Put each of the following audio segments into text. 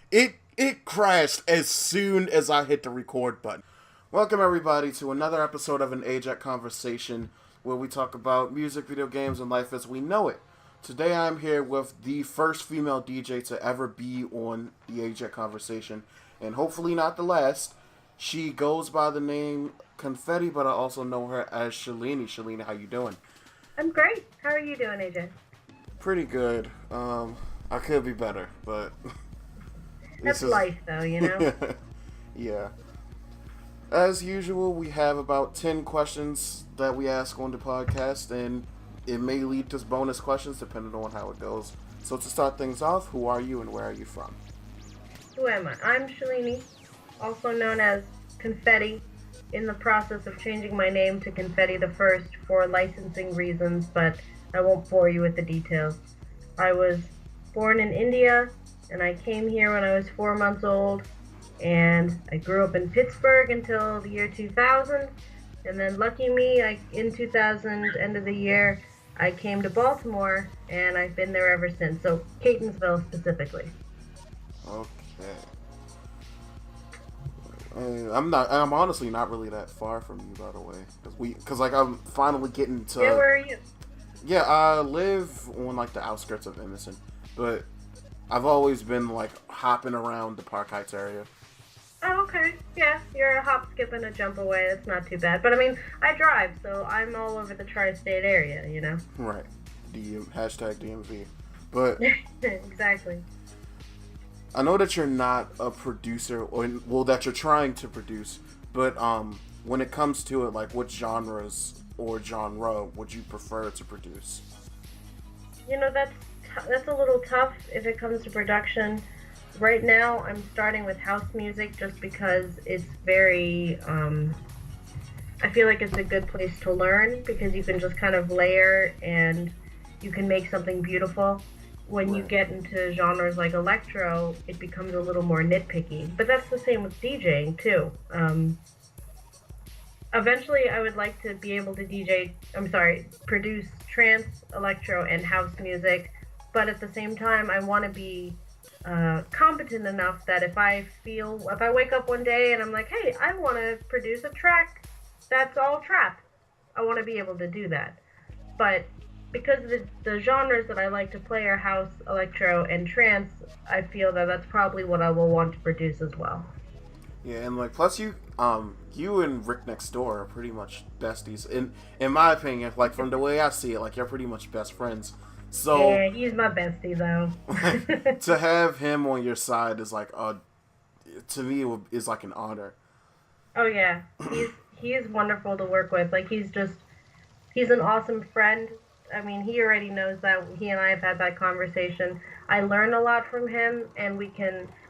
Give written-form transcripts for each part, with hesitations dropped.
It crashed as soon as I hit the record button. Welcome everybody to another episode of an Ajett Conversation, where we talk about music, video games, and life as we know it. Today I'm here with the first female DJ to ever be on the Ajett Conversation, and hopefully not the last. She goes by the name Confetti, but I also know her as Shalini. Shalini, how you doing? I'm great. How are you doing, AJ? Pretty good. I could be better, but That's life, though, you know? Yeah. As usual, we have about 10 questions that we ask on the podcast, and it may lead to bonus questions depending on how it goes. So to start things off, who are you and where are you from? Who am I? I'm Shalini, also known as Confetti, in the process of changing my name to Confetti the First for licensing reasons, but I won't bore you with the details. I was born in India, and I came here when I was 4 months old, and I grew up in Pittsburgh until the year 2000, and then lucky me, in 2000, end of the year, I came to Baltimore, and I've been there ever since, so Catonsville specifically. Okay. I'm honestly not really that far from you, by the way, because I'm finally getting to. Yeah, where are you? Yeah, I live on like the outskirts of Emerson, but I've always been like hopping around the Park Heights area. Oh, okay. Yeah, you're a hop, skip, and a jump away. That's not too bad. But I mean, I drive, so I'm all over the tri-state area, you know? Right. Hashtag DMV. But exactly. I know that you're not a producer, that you're trying to produce, but when it comes to it, like what genres or genre would you prefer to produce? You know, that's a little tough if it comes to production. Right now, I'm starting with house music just because it's very, I feel like it's a good place to learn because you can just kind of layer and you can make something beautiful. When you get into genres like electro, it becomes a little more nitpicky. But that's the same with DJing, too. Eventually, I would like to be able to produce trance, electro, and house music. But at the same time, I want to be competent enough that if I wake up one day and I'm like, hey, I want to produce a track that's all trap, I want to be able to do that. But because the genres that I like to play are house, electro, and trance, I feel that that's probably what I will want to produce as well. Yeah, and like plus you and Rick Next Door are pretty much besties. In my opinion, like from the way I see it, like you're pretty much best friends. So yeah, he's my bestie though. to have him on your side is like to me is like an honor. Oh yeah, he is wonderful to work with. Like he's an awesome friend. I mean, he already knows that. He and I have had that conversation. I learn a lot from him, and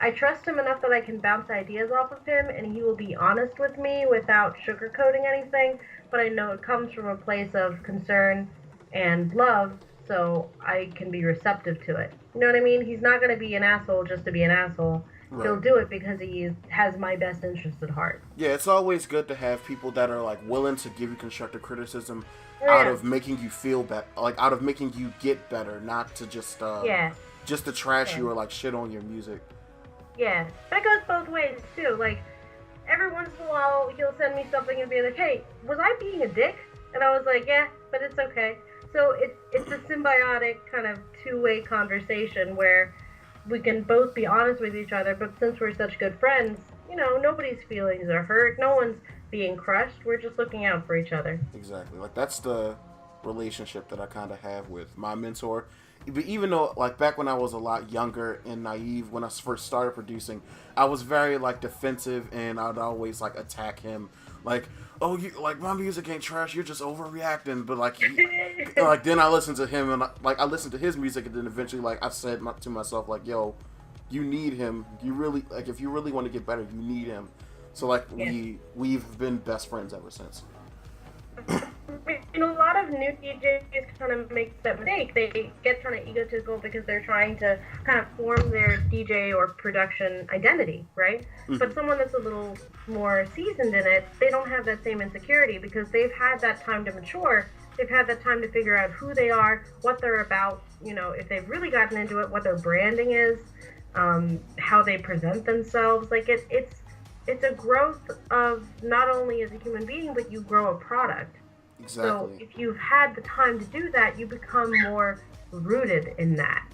I trust him enough that I can bounce ideas off of him, and he will be honest with me without sugarcoating anything, but I know it comes from a place of concern and love, so I can be receptive to it. You know what I mean? He's not going to be an asshole just to be an asshole. Right. He'll do it because he has my best interest at heart. Yeah, it's always good to have people that are like willing to give you constructive criticism out of making you feel better, like out of making you get better, not to just to trash you or like shit on your music. Yeah, that goes both ways too. Like every once in a while, he'll send me something and be like, "Hey, was I being a dick?" And I was like, "Yeah, but it's okay." So it's a symbiotic kind of two-way conversation where we can both be honest with each other, but since we're such good friends, you know, nobody's feelings are hurt. No one's being crushed. We're just looking out for each other. Exactly. Like that's the relationship that I kind of have with my mentor. But even though, like back when I was a lot younger and naive, when I first started producing, I was very like defensive, and I'd always like attack him, like, "Oh, you like my music ain't trash. You're just overreacting." But like, like then I listened to him, and I listened to his music, and then eventually, like I said to myself, like, "Yo, you need him. You really like if you really want to get better, you need him." So like we've been best friends ever since. You know, a lot of new DJs kind of make that mistake. They get kind of egotistical because they're trying to kind of form their DJ or production identity, right? Mm-hmm. But someone that's a little more seasoned in it, they don't have that same insecurity because they've had that time to mature. They've had that time to figure out who they are, what they're about, you know, if they've really gotten into it, what their branding is. how they present themselves. Like it's a growth of not only as a human being, but you grow a product. So Exactly. if you've had the time to do that, you become more rooted in that.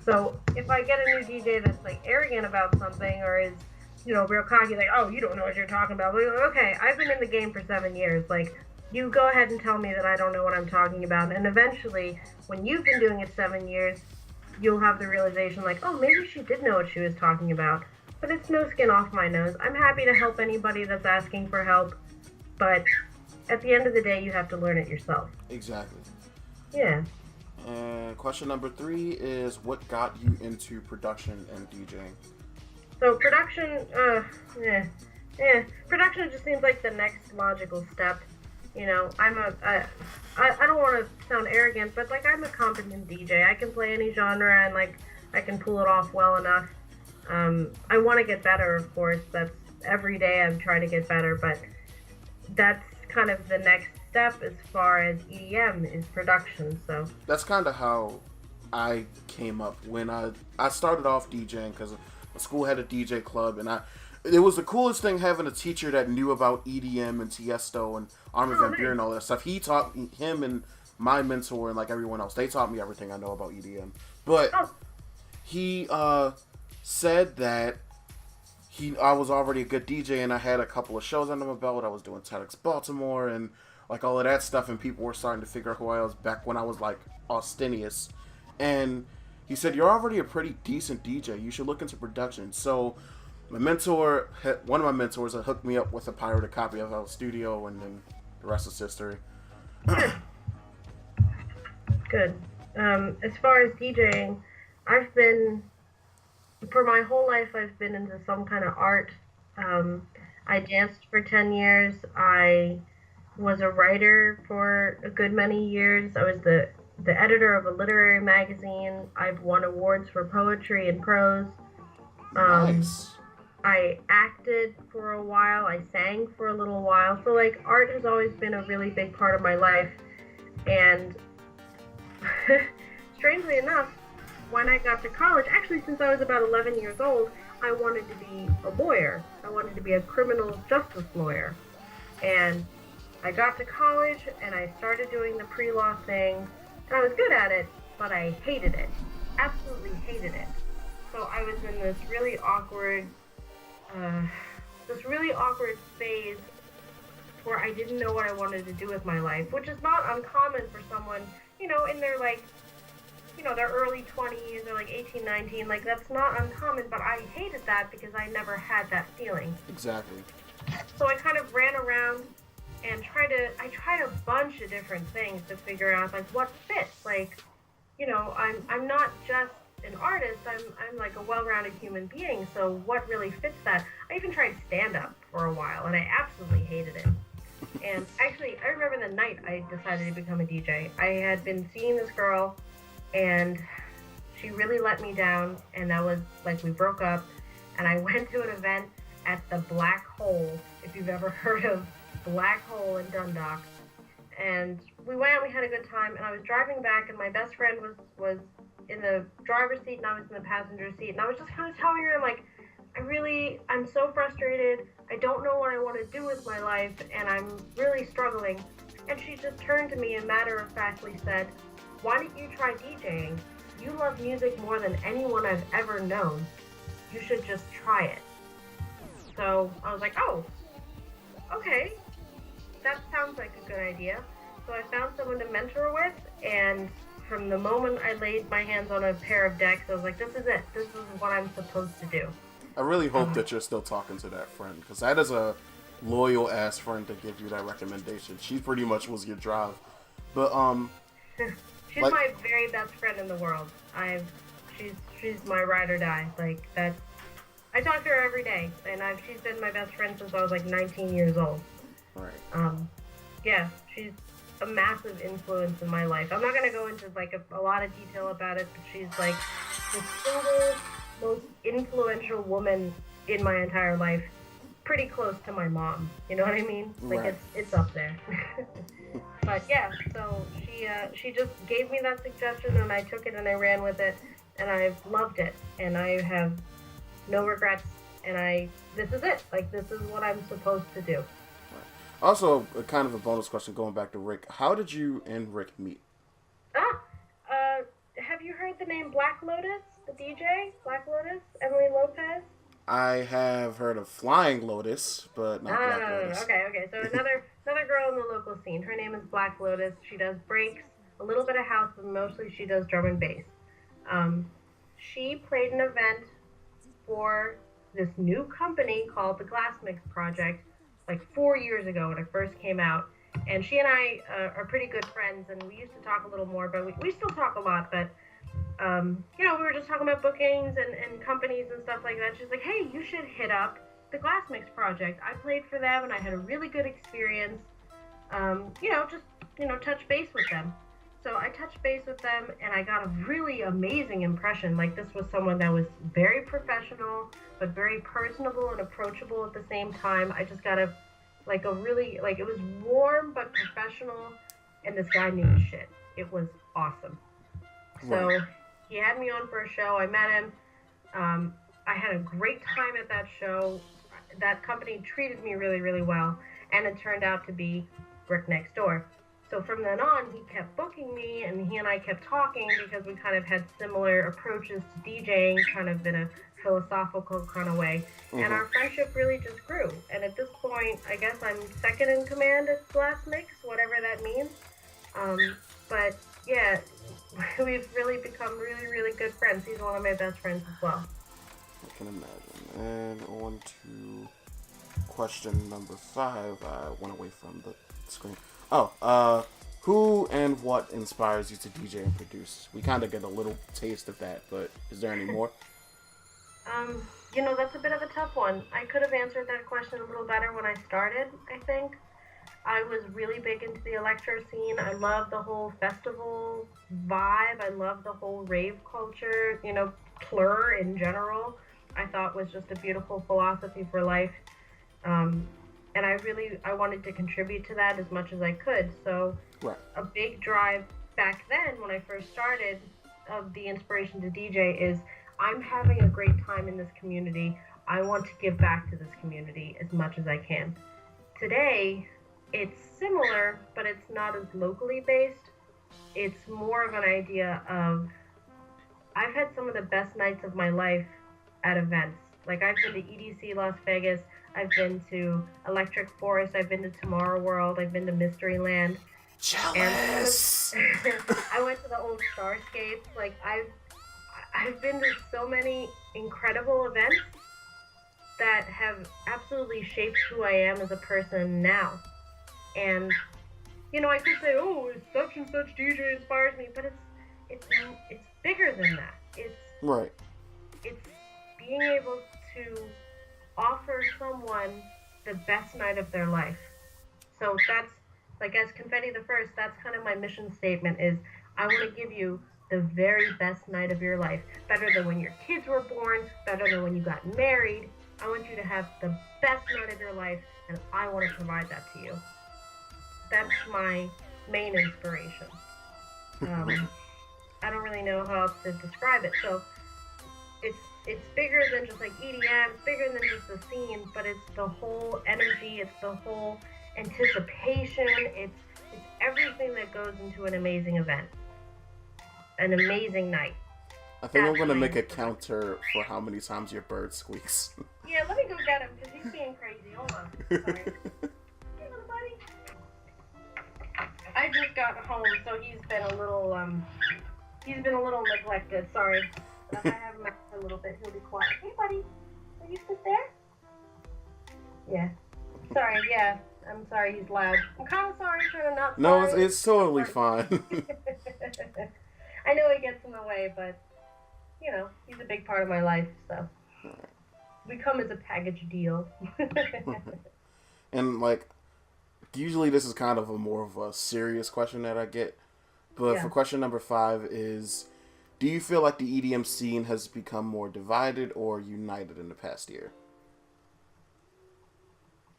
So if I get a new DJ that's like arrogant about something or is, real cocky, like, oh, you don't know what you're talking about. Like, okay, I've been in the game for 7 years. Like, you go ahead and tell me that I don't know what I'm talking about. And eventually, when you've been doing it 7 years, you'll have the realization, like, oh, maybe she did know what she was talking about. But it's no skin off my nose. I'm happy to help anybody that's asking for help. But at the end of the day, you have to learn it yourself. Exactly. Yeah. And question number 3 is, what got you into production and DJing? So production, production just seems like the next logical step. I don't want to sound arrogant, but like I'm a competent DJ. I can play any genre and like I can pull it off well enough. I want to get better, of course. That's every day I'm trying to get better, but that's kind of the next step as far as EDM is production. So That's kind of how I came up when I started off DJing because my school had a DJ club, and it was the coolest thing having a teacher that knew about EDM and Tiesto and Armin oh van Buuren nice. and all that stuff. He taught him and my mentor and like everyone else. They taught me everything I know about EDM. But Oh he said that I was already a good DJ and I had a couple of shows under my belt. I was doing TEDx Baltimore and like all of that stuff, and people were starting to figure out who I was back when I was like Austinius. And he said, "You're already a pretty decent DJ. You should look into production." So one of my mentors, hooked me up with a pirated copy of our studio, and then the rest is history. good, good. As far as DJing, I've been for my whole life. I've been into some kind of art. I danced for 10 years. I was a writer for a good many years. I was the editor of a literary magazine. I've won awards for poetry and prose. Um, Nice. I acted for a while. I sang for a little while. So like art has always been a really big part of my life. And strangely enough, when I got to college, actually since I was about 11 years old, I wanted to be a lawyer. I wanted to be a criminal justice lawyer. And I got to college and I started doing the pre-law thing, and I was good at it, but I hated it. Absolutely hated it. So I was in uh, this really awkward phase where I didn't know what I wanted to do with my life, which is not uncommon for someone, in their like, their early 20s or like 18, 19. Like that's not uncommon, but I hated that because I never had that feeling. Exactly. So I kind of ran around and I tried a bunch of different things to figure out like what fits. Like, I'm not just an artist. I'm like a well-rounded human being. So what really fits that? I even tried stand-up for a while, and I absolutely hated it. And actually, I remember the night I decided to become a DJ. I had been seeing this girl, and she really let me down. And that was like we broke up, and I went to an event at the Black Hole. If you've ever heard of Black Hole in Dundalk. And we went, we had a good time, and I was driving back, and my best friend was in the driver's seat, and I was in the passenger seat, and I was just kind of telling her, I'm like, I'm so frustrated, I don't know what I want to do with my life, and I'm really struggling. And she just turned to me and matter-of-factly said, why don't you try DJing? You love music more than anyone I've ever known. You should just try it. So I was like, oh, okay, that sounds like a good idea. So I found someone to mentor with, and from the moment I laid my hands on a pair of decks, I was like, this is it. This is what I'm supposed to do. I really hope that you're still talking to that friend, because that is a loyal ass friend to give you that recommendation. She pretty much was your drive. But She's like, my very best friend in the world. She's my ride or die. Like that's I talk to her every day, and she's been my best friend since I was like 19 years old. right. Yeah, she's a massive influence in my life. I'm not gonna go into like a lot of detail about it, but she's like the single most influential woman in my entire life, pretty close to my mom. You know what I mean? Like Right. it's up there. But yeah, so she just gave me that suggestion, and I took it and I ran with it. and I've loved it, and I have no regrets, and this is it. Like, this is what I'm supposed to do. Right. Also, kind of a bonus question going back to Rick. How did you and Rick meet? Ah, have you heard the name Black Lotus, the DJ? Black Lotus? Emily Lopez? I have heard of Flying Lotus, but not Black Ah, Lotus. okay. So another girl in the local scene. Her name is Black Lotus. She does breaks, a little bit of house, but mostly she does drum and bass. Um, she played an event for this new company called the Glass Mix Project, like 4 years ago when it first came out. And she and I are pretty good friends, and we used to talk a little more, but we still talk a lot. But we were just talking about bookings and companies and stuff like that. She's like, hey, you should hit up the Glass Mix Project. I played for them, and I had a really good experience. Touch base with them. So I touched base with them, and I got a really amazing impression. Like, this was someone that was very professional, but very personable and approachable at the same time. I just got a really, like, it was warm but professional, and this guy knew his shit. It was awesome. So Right. he had me on for a show. I met him. I had a great time at that show. That company treated me really, really well, and it turned out to be Rick next door. So from then on, he kept booking me, and he and I kept talking because we kind of had similar approaches to DJing, kind of in a philosophical kind of way. And our friendship really just grew. And at this point, I guess I'm second in command at Glass Mix, whatever that means. But yeah, we've really become really, really good friends. He's one of my best friends as well. I can imagine. And on to question number 5. I went away from the screen. Who and what inspires you to DJ and produce? We kind of get a little taste of that, but is there any more? That's a bit of a tough one. I could have answered that question a little better when I started, I think. I was really big into the electro scene. I love the whole festival vibe. I love the whole rave culture, plur in general. I thought was just a beautiful philosophy for life. And I wanted to contribute to that as much as I could. So Right. a big drive back then when I first started of the inspiration to DJ is I'm having a great time in this community. I want to give back to this community as much as I can. Today, it's similar, but it's not as locally based. It's more of an idea of I've had some of the best nights of my life at events. Like, I've been to EDC Las Vegas, I've been to Electric Forest, I've been to Tomorrow World, I've been to Mysteryland. Jealous. And I went to the old Starscapes. Like, I've been to so many incredible events that have absolutely shaped who I am as a person now. And I could say, oh, such and such DJ inspires me, but it's bigger than that. Right. It's being able to offer someone the best night of their life. So that's, like, as Confetti the First, that's kind of my mission statement is I want to give you the very best night of your life. Better than when your kids were born, better than when you got married. I want you to have the best night of your life, and I want to provide that to you. That's my main inspiration. I don't really know how else to describe it. So it's bigger than just like EDM, it's bigger than just the scene, but it's the whole energy, it's the whole anticipation, it's everything that goes into an amazing event. An amazing night. I think I'm going to make a counter for how many times your bird squeaks. Yeah, let me go get him because he's being crazy. Hold on. Sorry. Hey, little buddy. I just got home, so he's been a little neglected. Sorry. If I have him out for a little bit, he'll be quiet. Hey, buddy. Will you sit there? Yeah. Sorry, yeah. I'm sorry he's loud. I'm kind of sorry for the not No, sorry. it's totally fine. I know he gets in the way, but, he's a big part of my life, so. We come as a package deal. And, like, usually this is kind of more of a serious question that I get. But for question number 5 is, do you feel like the EDM scene has become more divided or united in the past year?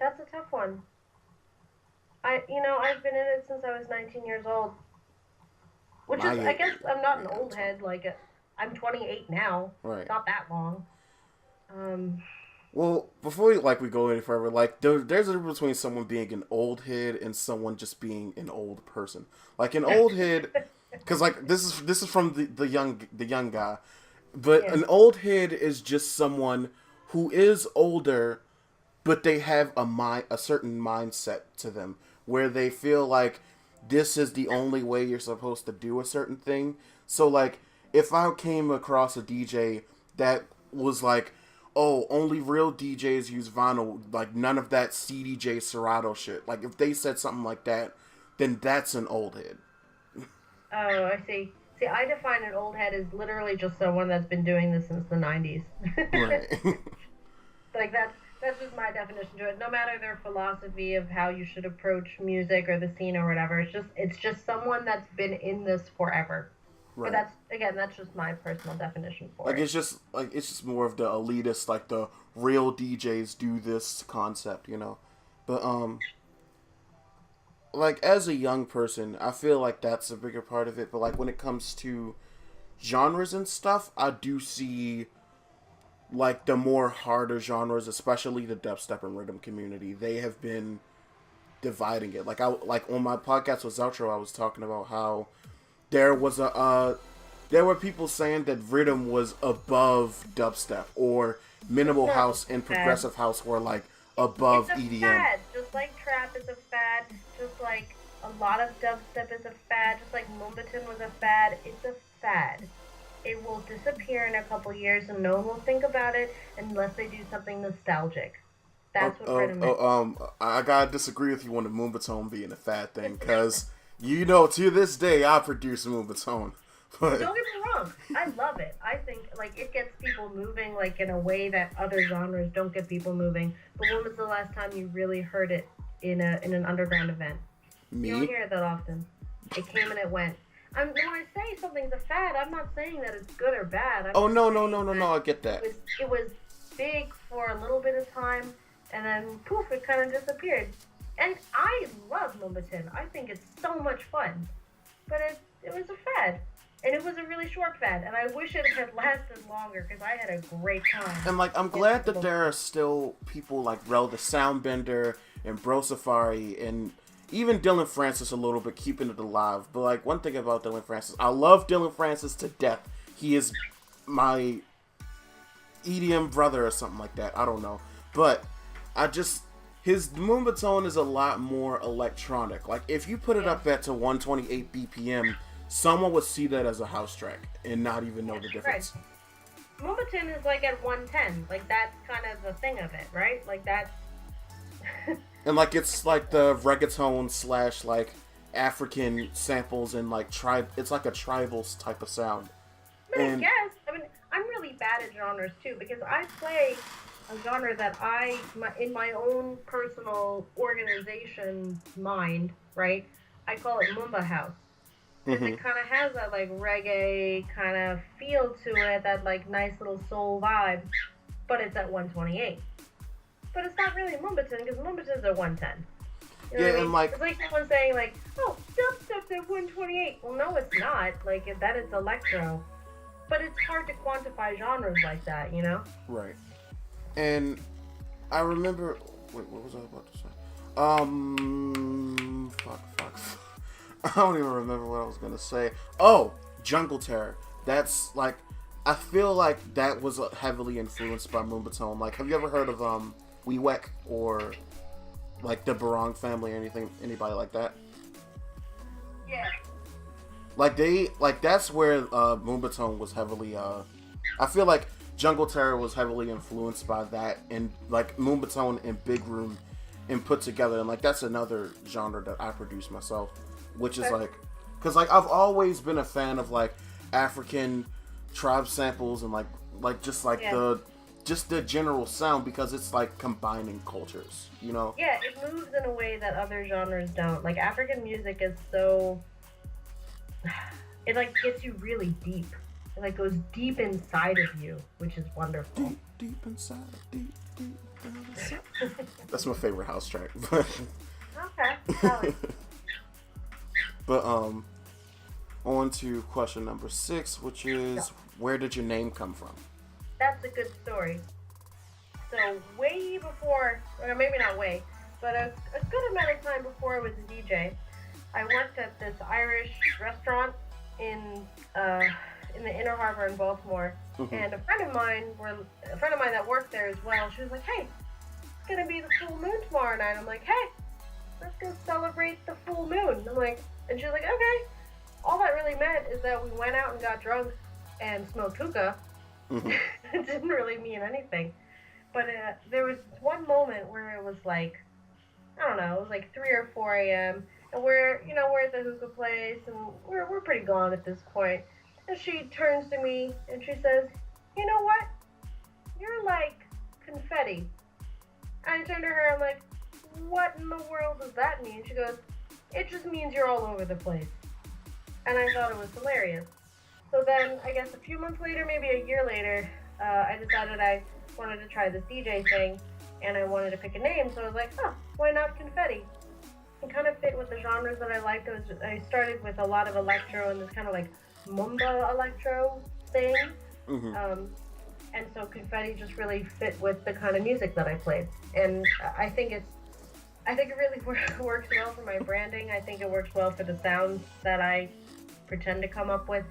That's a tough one. I've been in it since I was 19 years old. Which is, I guess I'm not an old head, like, I'm 28 now. Right. Not that long. Um, Well, before we go any further, like there's a difference between someone being an old head and someone just being an old person. Like an old head, because like this is from the young guy, but yeah. an old head is just someone who is older, but they have a certain mindset to them where they feel like this is the only way you're supposed to do a certain thing. So like if I came across a DJ that was like, oh, only real DJs use vinyl, like none of that CDJ Serato shit. Like if they said something like that, then that's an old head. Oh, I see. See, I define an old head as literally just someone that's been doing this since the 90s. Right. Like that's just my definition to it. No matter their philosophy of how you should approach music or the scene or whatever, it's just someone that's been in this forever. But Right. that's just my personal definition for Like it. it's just more of the elitist, like the real DJs do this concept, you know. But like as a young person, I feel like that's a bigger part of it. But like when it comes to genres and stuff, I do see like the more harder genres, especially the dubstep and rhythm community, they have been dividing it. Like on my podcast with Zeltro, I was talking about how there was there were people saying that rhythm was above dubstep or minimal No, house and bad. progressive house were like It's above a EDM. fad, just like trap is a fad, just like a lot of dubstep is a fad, just like Moombahton was a fad. It's a fad. It will disappear in a couple years, and no one will think about it unless they do something nostalgic. That's what rhythm is. I gotta disagree with you on the Moonbatone being a fad thing, because you know to this day I produce Moonbatone, but Don't get me wrong, I love it. I think like it gets people moving like in a way that other genres don't get people moving. But when was the last time you really heard it in an underground event? You don't me, hear it that often. It came and it went. When I say something's a fad, I'm not saying that it's good or bad. I'm oh just no no saying no no that no, I get that. it was big for a little bit of time, and then poof, it kind of disappeared. And I love Moombahton. I think it's so much fun, but it was a fad, and it was a really short fad. And I wish it had lasted longer because I had a great time. And like I'm glad that there are still people like Rel the Soundbender and Bro Safari and even Dylan Francis a little bit keeping it alive. But like one thing about Dylan Francis, I love Dylan Francis to death. He is my EDM brother or something like that. I don't know. But I just his Moonbatone is a lot more electronic. Like if you put it Yeah, up at to 128 BPM, someone would see that as a house track and not even know the right. difference. Moombahton is like at 110. Like that's kind of the thing of it, right? Like that's. And like it's like the reggaeton slash like African samples and like tribe. It's like a tribal type of sound. I And guess. I mean, I'm really bad at genres too because I play a genre that in my own personal organization mind, right? I call it Moomba House because hmm it kind of has that like reggae kind of feel to it, that like nice little soul vibe, but it's at 128. But it's not really Moombahton because Moombahton's at 110. You know what yeah, I and mean? like It's like someone saying like, "Oh, dubstep's at 128." Well, no, it's not. Like that, it's electro. But it's hard to quantify genres like that, you know? right. And I remember. Wait, what was I about to say? Fuck. I don't even remember what I was gonna say. Oh, Jungle Terror. That's like, I feel like that was heavily influenced by Moonbatone. Like, have you ever heard of Weewek or like the Barong family or anybody like that? Yeah. Like that's where Moonbatone was heavily I feel like Jungle Terror was heavily influenced by that, and like Moonbatone and Big Room and put together, and like that's another genre that I produce myself, which is Okay. like, cuz like I've always been a fan of like African tribe samples and like just like Yeah. the general sound, because it's like combining cultures, you know? Yeah, it moves in a way that other genres don't. Like African music is so it like gets you really deep. It like goes deep inside of you, which is wonderful. Deep inside, deep down inside. That's my favorite house track. But Okay. Solid. but on to question number 6, which is where did your name come from? That's a good story. So way before, or maybe not way, but a good amount of time before I was a DJ, I worked at this Irish restaurant in uh, in the Inner Harbor in Baltimore, Mm-hmm. and a friend of mine that worked there as well. She was like, "Hey, it's gonna be the full moon tomorrow night." I'm like, "Hey, let's go celebrate the full moon." I'm like, and she's like, "Okay." All that really meant is that we went out and got drunk and smoked hookah. Mm-hmm. It didn't really mean anything. But there was one moment where it was like, I don't know, it was like 3 or 4 a.m. And we're at the hookah place and we're pretty gone at this point. And she turns to me and she says, "You know what? You're like confetti." And I turned to her, I'm like, "What in the world does that mean?" She goes, "It just means you're all over the place." And I thought it was hilarious. So then, I guess a few months later, maybe a year later, I decided I wanted to try this DJ thing, and I wanted to pick a name. So I was like, "Oh, why not Confetti?" It kind of fit with the genres that I liked. I started with a lot of electro and this kind of like mumba electro thing, Mm-hmm. and so Confetti just really fit with the kind of music that I played. And I think it really works well for my branding. I think it works well for the sounds that I pretend to come up with.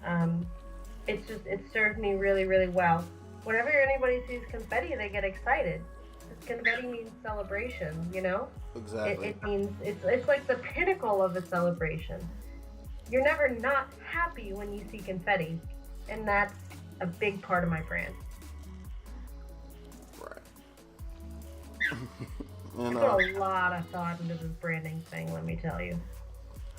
Um, it served me really, really well. Whenever anybody sees confetti, they get excited. Confetti means celebration, Exactly. It means it's like the pinnacle of a celebration. You're never not happy when you see confetti, and that's a big part of my brand. Right. I And put a lot of thought into this branding thing, let me tell you.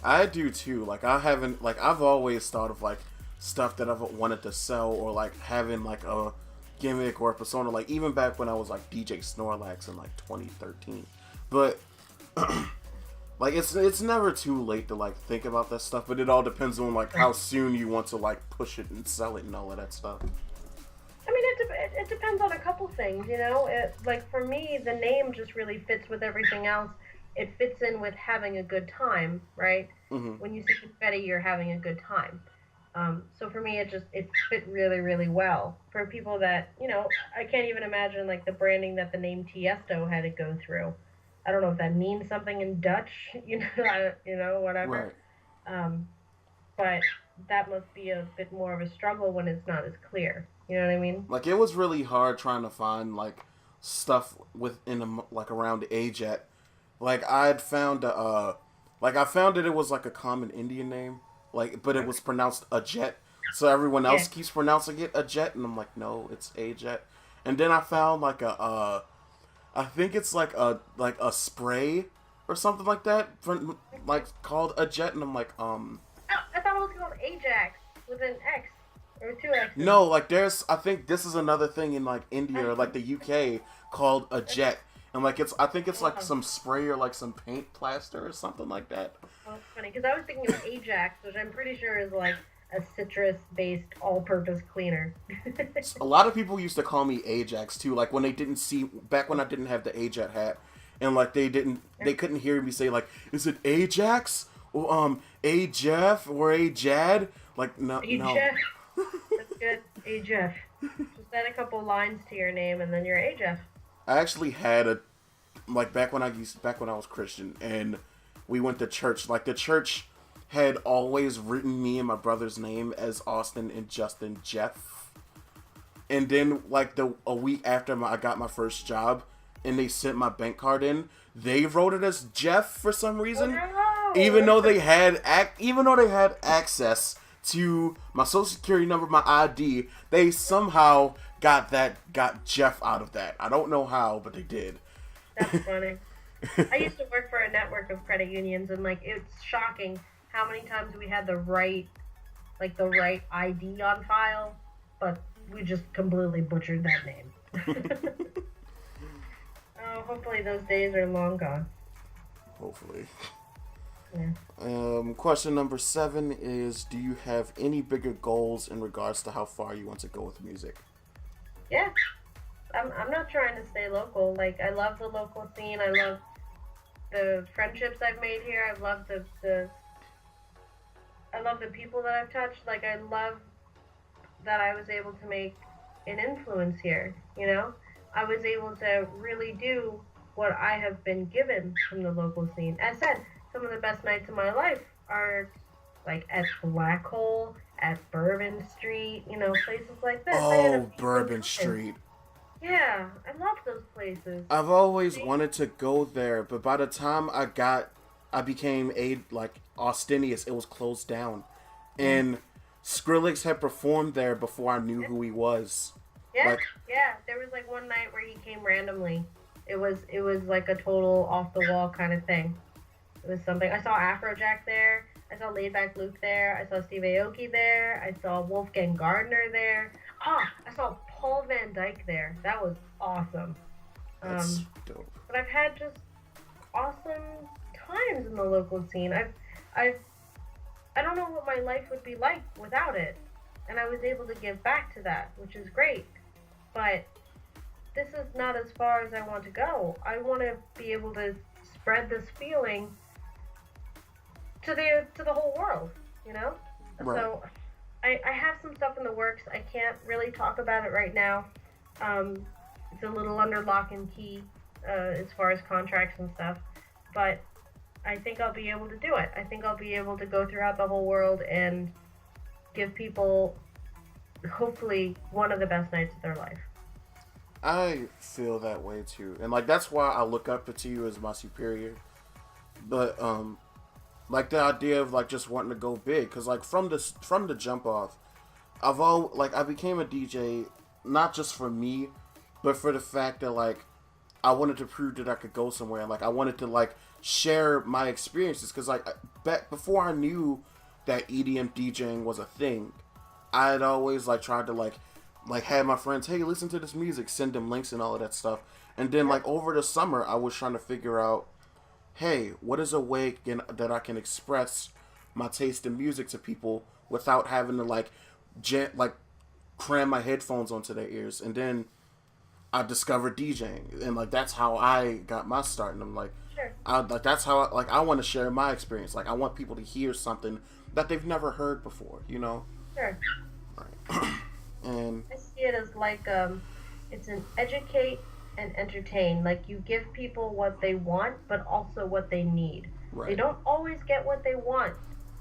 I do too. Like I haven't like I've always thought of like stuff that I've wanted to sell or like having like a gimmick or a persona. Like even back when I was like DJ Snorlax in like 2013. But like it's never too late to like think about that stuff. But it all depends on like how soon you want to like push it and sell it and all of that stuff. I mean, it depends on a couple things, like for me, the name just really fits with everything else. It fits in with having a good time, right? Mm-hmm. When you see confetti, you're having a good time. So for me, it fit really, really well. For people that, I can't even imagine like the branding that the name Tiesto had to go through. I don't know if that means something in Dutch, whatever. Right. Um, but that must be a bit more of a struggle when it's not as clear. You know what I mean? Like it was really hard trying to find like stuff within like around Ajett. Like I'd found like I found that it was like a common Indian name, like but it was pronounced Ajett. So everyone Yeah. else keeps pronouncing it Ajett, and I'm like, no, it's Ajett. And then I found like I think it's like a spray or something like that, for, like called Ajett, and I'm like, Oh, I thought it was called Ajax with an X or two X's. no, like there's I think this is another thing in like India or like the UK called a jet. And like I think it's like some spray or like some paint plaster or something like that. Oh, it's funny because I was thinking of Ajax, which I'm pretty sure is like a citrus-based all-purpose cleaner. A lot of people used to call me Ajax too, like when they didn't see back when I didn't have the Ajat hat, and like they couldn't hear me say like, is it Ajax or A Jeff or A Jad? Like no. Jeff. That's good. Jeff. Just add a couple lines to your name and then you're Jeff. I actually had a like back when I was Christian and we went to church. Like the church had always written me and my brother's name as Austin and Justin Jeff. And then like a week after I got my first job and they sent my bank card in, they wrote it as Jeff for some reason. Oh, no. Even though they had access to my social security number, my ID, they somehow got Jeff out of that. I don't know how, but they did. That's funny. I used to work for a network of credit unions, and like it's shocking how many times we had the right ID on file, but we just completely butchered that name. Oh, hopefully those days are long gone. Hopefully. Yeah. Question number 7 is: do you have any bigger goals in regards to how far you want to go with music? Yeah. I'm not trying to stay local. Like I love the local scene. I love the friendships I've made here. I love the people that I've touched. Like I love that I was able to make an influence here, you know? I was able to really do what I have been given from the local scene. As said, some of the best nights of my life are like at Black Hole, at Bourbon Street, places like this. I had a Oh, few Bourbon times. Street. Yeah, I love those places. I've always They, wanted to go there, but by the time I became Austinius, it was closed down, mm, and Skrillex had performed there before I knew yeah, who he was. yeah, Like, yeah. There was like one night where he came randomly. It was like a total off the wall kind of thing. It was something. I saw Afrojack there. I saw Laidback Luke there. I saw Steve Aoki there. I saw Wolfgang Gardner there. I saw Paul Van Dyke there. That was awesome. that's Um, dope. but I've had just awesome times in the local scene. I've, I don't know what my life would be like without it, and I was able to give back to that, which is great. But this is not as far as I want to go. I want to be able to spread this feeling to the whole world, you know. Right. So I have some stuff in the works. I can't really talk about it right now. Um, it's a little under lock and key as far as contracts and stuff, but I think I'll be able to do it. I think I'll be able to go throughout the whole world and give people hopefully one of the best nights of their life. I feel that way too, and like that's why I look up to you as my superior. But like the idea of like just wanting to go big, because like from the jump off, I became a DJ not just for me, but for the fact that like I wanted to prove that I could go somewhere, and like I wanted to like share my experiences, because like back before I knew that EDM DJing was a thing, I had always like tried to like had my friends, hey, listen to this music, send them links and all of that stuff. And then Yeah, like over the summer, I was trying to figure out, hey, what is a way that I can express my taste in music to people without having to like cram my headphones onto their ears. And then I discovered DJing, and like that's how I got my start. And I'm like, sure, that's how I want to share my experience. Like I want people to hear something that they've never heard before, you know. sure. Right. And I see it as like it's an educate and entertain. Like you give people what they want, but also what they need. They right, don't always get what they want,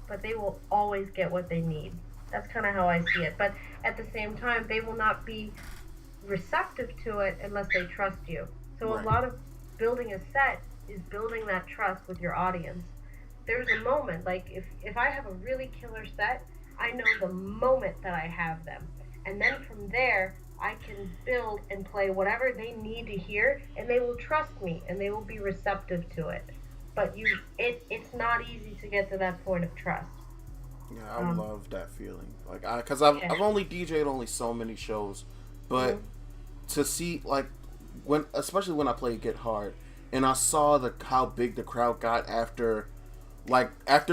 but they will always get what they need. That's kind of how I see it. But at the same time, they will not be receptive to it unless they trust you. So a right, lot of building a set is building that trust with your audience. There's a moment, like if I have a really killer set, I know the moment that I have them. And then from there, I can build and play whatever they need to hear, and they will trust me and they will be receptive to it. But it's not easy to get to that point of trust. yeah, I Um, love that feeling. Like cause I've yeah. only DJed only so many shows, but Mhm. to see like when especially when I played Get Hard, and I saw the how big the crowd got after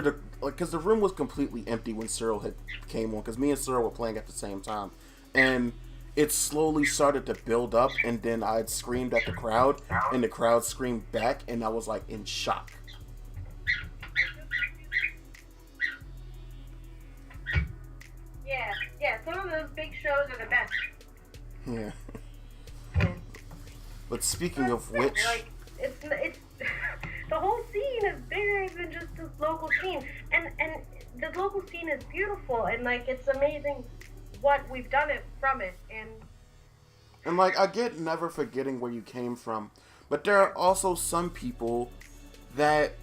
the like because the room was completely empty when Cyril had came on, because me and Cyril were playing at the same time, and it slowly started to build up, and then I had screamed at the crowd, and the crowd screamed back, and I was like in shock. Yeah, yeah. Some of those big shows are the best. Yeah. Yeah. But speaking That's of it. which, Like it's the whole scene is bigger than just the local scene, and the local scene is beautiful, and like it's amazing what we've done it from it, and and like I get never forgetting where you came from, but there sure, are also some people that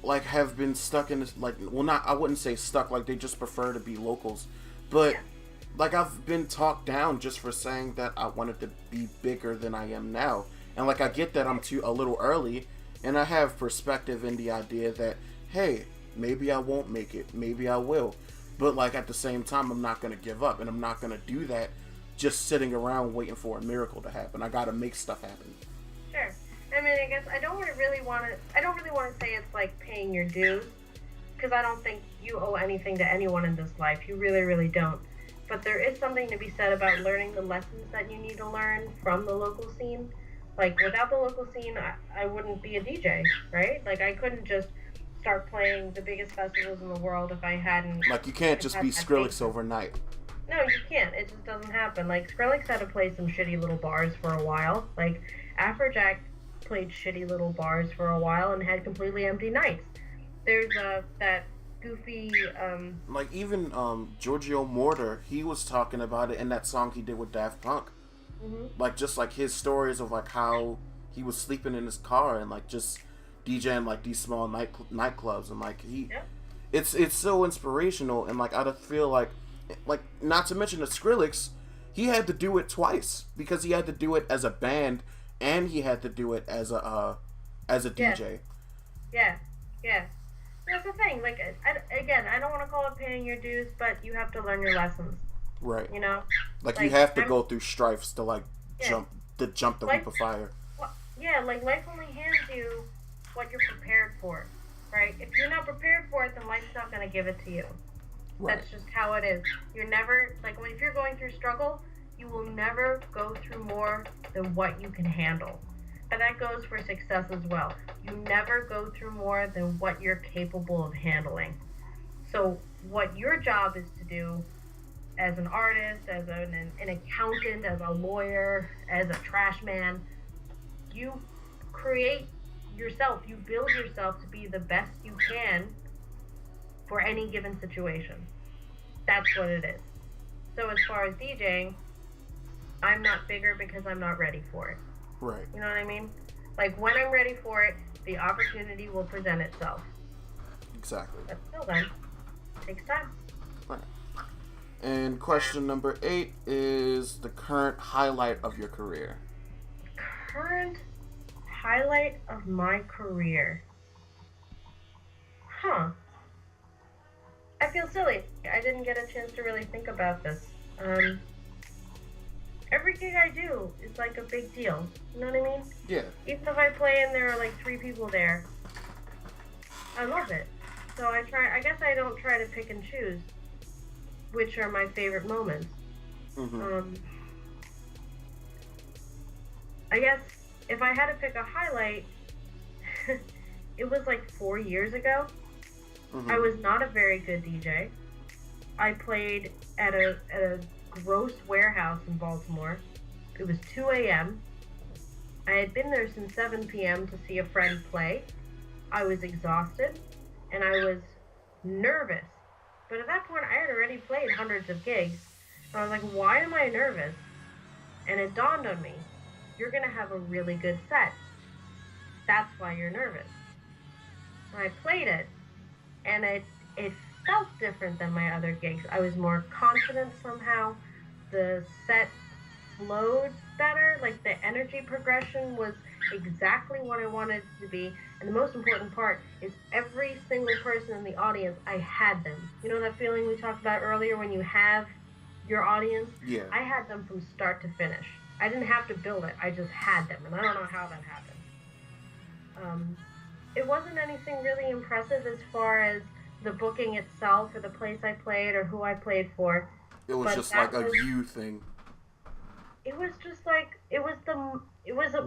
like have been stuck in this, like, well, not, I wouldn't say stuck, like they just prefer to be locals, but yeah, like I've been talked down just for saying that I wanted to be bigger than I am now. And like I get that I'm too a little early, and I have perspective in the idea that, hey, maybe I won't make it, maybe I will, but like at the same time I'm not going to give up, and I'm not going to do that just sitting around waiting for a miracle to happen. I got to make stuff happen. sure. I mean, I guess I don't really want to. I don't really want to say it's like paying your dues, because I don't think you owe anything to anyone in this life. You really, really don't. But there is something to be said about learning the lessons that you need to learn from the local scene. Like, without the local scene, I wouldn't be a DJ, right? Like, I couldn't just start playing the biggest festivals in the world if I hadn't Like you can't just had be that base. Skrillex overnight. No, you can't. It just doesn't happen. Like Skrillex had to play some shitty little bars for a while. Like Afrojack played shitty little bars for a while and had completely empty nights. There's that goofy Like even Giorgio Mortar, he was talking about it in that song he did with Daft Punk. mhm. Like just like his stories of like how he was sleeping in his car and like just DJing like these small nightclubs, and like Yep. it's so inspirational. And like I just feel like not to mention the Skrillex, he had to do it twice because he had to do it as a band and he had to do it as a Yeah. DJ. Yeah. Yeah. That's the thing. Like again, I don't want to call it paying your dues, but you have to learn your lessons. Right. You know, Like you like have to I'm go through strifes to like yeah. jump the leap Life, of fire. yeah, like life only hands you what you're prepared for, right? If you're not prepared for it, then life's not going to give it to you. Right. That's just how it is. You're never like if you're going through struggle, you will never go through more than what you can handle. And that goes for success as well. You never go through more than what you're capable of handling. So what your job is to do as an artist, as an accountant, as a lawyer, as a trash man, you create yourself, you build yourself to be the best you can for any given situation. That's what it is. So as far as DJing, I'm not bigger because I'm not ready for it. Right. You know what I mean? Like when I'm ready for it, the opportunity will present itself. Exactly. But till then, it takes time. Right. And question number 8 is the current highlight of your career. Current highlight of my career. Huh. I feel silly. I didn't get a chance to really think about this. Every gig I do is like a big deal. You know what I mean? Yeah. Even if I play and there are like 3 people there, I love it. So I guess I don't try to pick and choose which are my favorite moments. Mm-hmm. I guess if I had to pick a highlight, it was like 4 years ago. Mm-hmm. I was not a very good DJ. I played at a gross warehouse in Baltimore. It was 2 a.m. I had been there since 7 p.m. to see a friend play. I was exhausted and I was nervous. But at that point, I had already played hundreds of gigs. And I was like, why am I nervous? And it dawned on me, you're going to have a really good set. That's why you're nervous. And I played it, and it felt different than my other gigs. I was more confident somehow. The set flowed better. Like the energy progression was exactly what I wanted it to be. And the most important part is every single person in the audience, I had them. You know that feeling we talked about earlier when you have your audience? Yeah. I had them from start to finish. I didn't have to build it. I just had them. And I don't know how that happened. It wasn't anything really impressive as far as the booking itself or the place I played or who I played for. It was But just that like a was- you thing. It was just like it was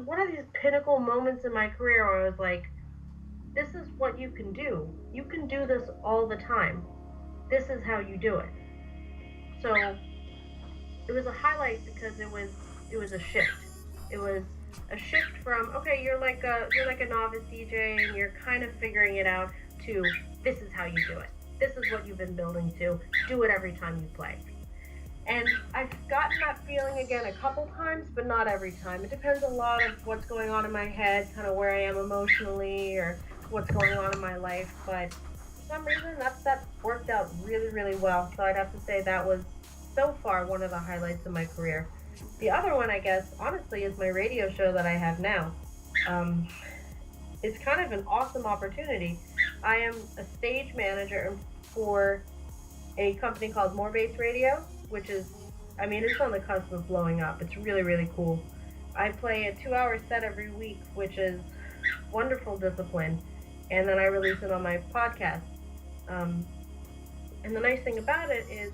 one of these pinnacle moments in my career where I was like, this is what you can do. You can do this all the time. This is how you do it. So it was a highlight because it was a shift. It was a shift from okay, you're like a novice DJ and you're kind of figuring it out to this is how you do it. This is what you've been building to. Do it every time you play. And I've gotten that feeling again a couple times, but not every time. It depends a lot of what's going on in my head, kind of where I am emotionally or what's going on in my life. But for some reason, that worked out really, really well. So I'd have to say that was so far one of the highlights of my career. The other one, I guess, honestly, is my radio show that I have now. It's kind of an awesome opportunity. I am a stage manager for a company called More Bass Radio, which is, I mean, it's on the cusp of blowing up. It's really, really cool. I play a 2-hour set every week, which is wonderful discipline, and then I release it on my podcast. And the nice thing about it is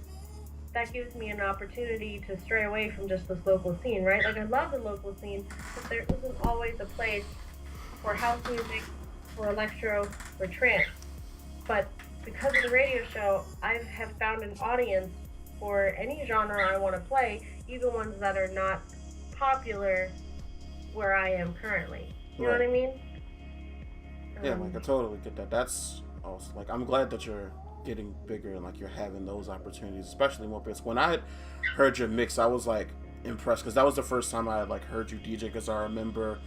that gives me an opportunity to stray away from just this local scene, right? Like, I love the local scene, but there isn't always a place for house music, for electro, for trance. But because of the radio show, I have found an audience for any genre I want to play, even ones that are not popular where I am currently. You know what Right. I mean? Yeah, like I totally get that. That's also like I'm glad that you're getting bigger and like you're having those opportunities, especially more because when I had heard your mix, I was like impressed because that was the first time I had like heard you DJ. Because I remember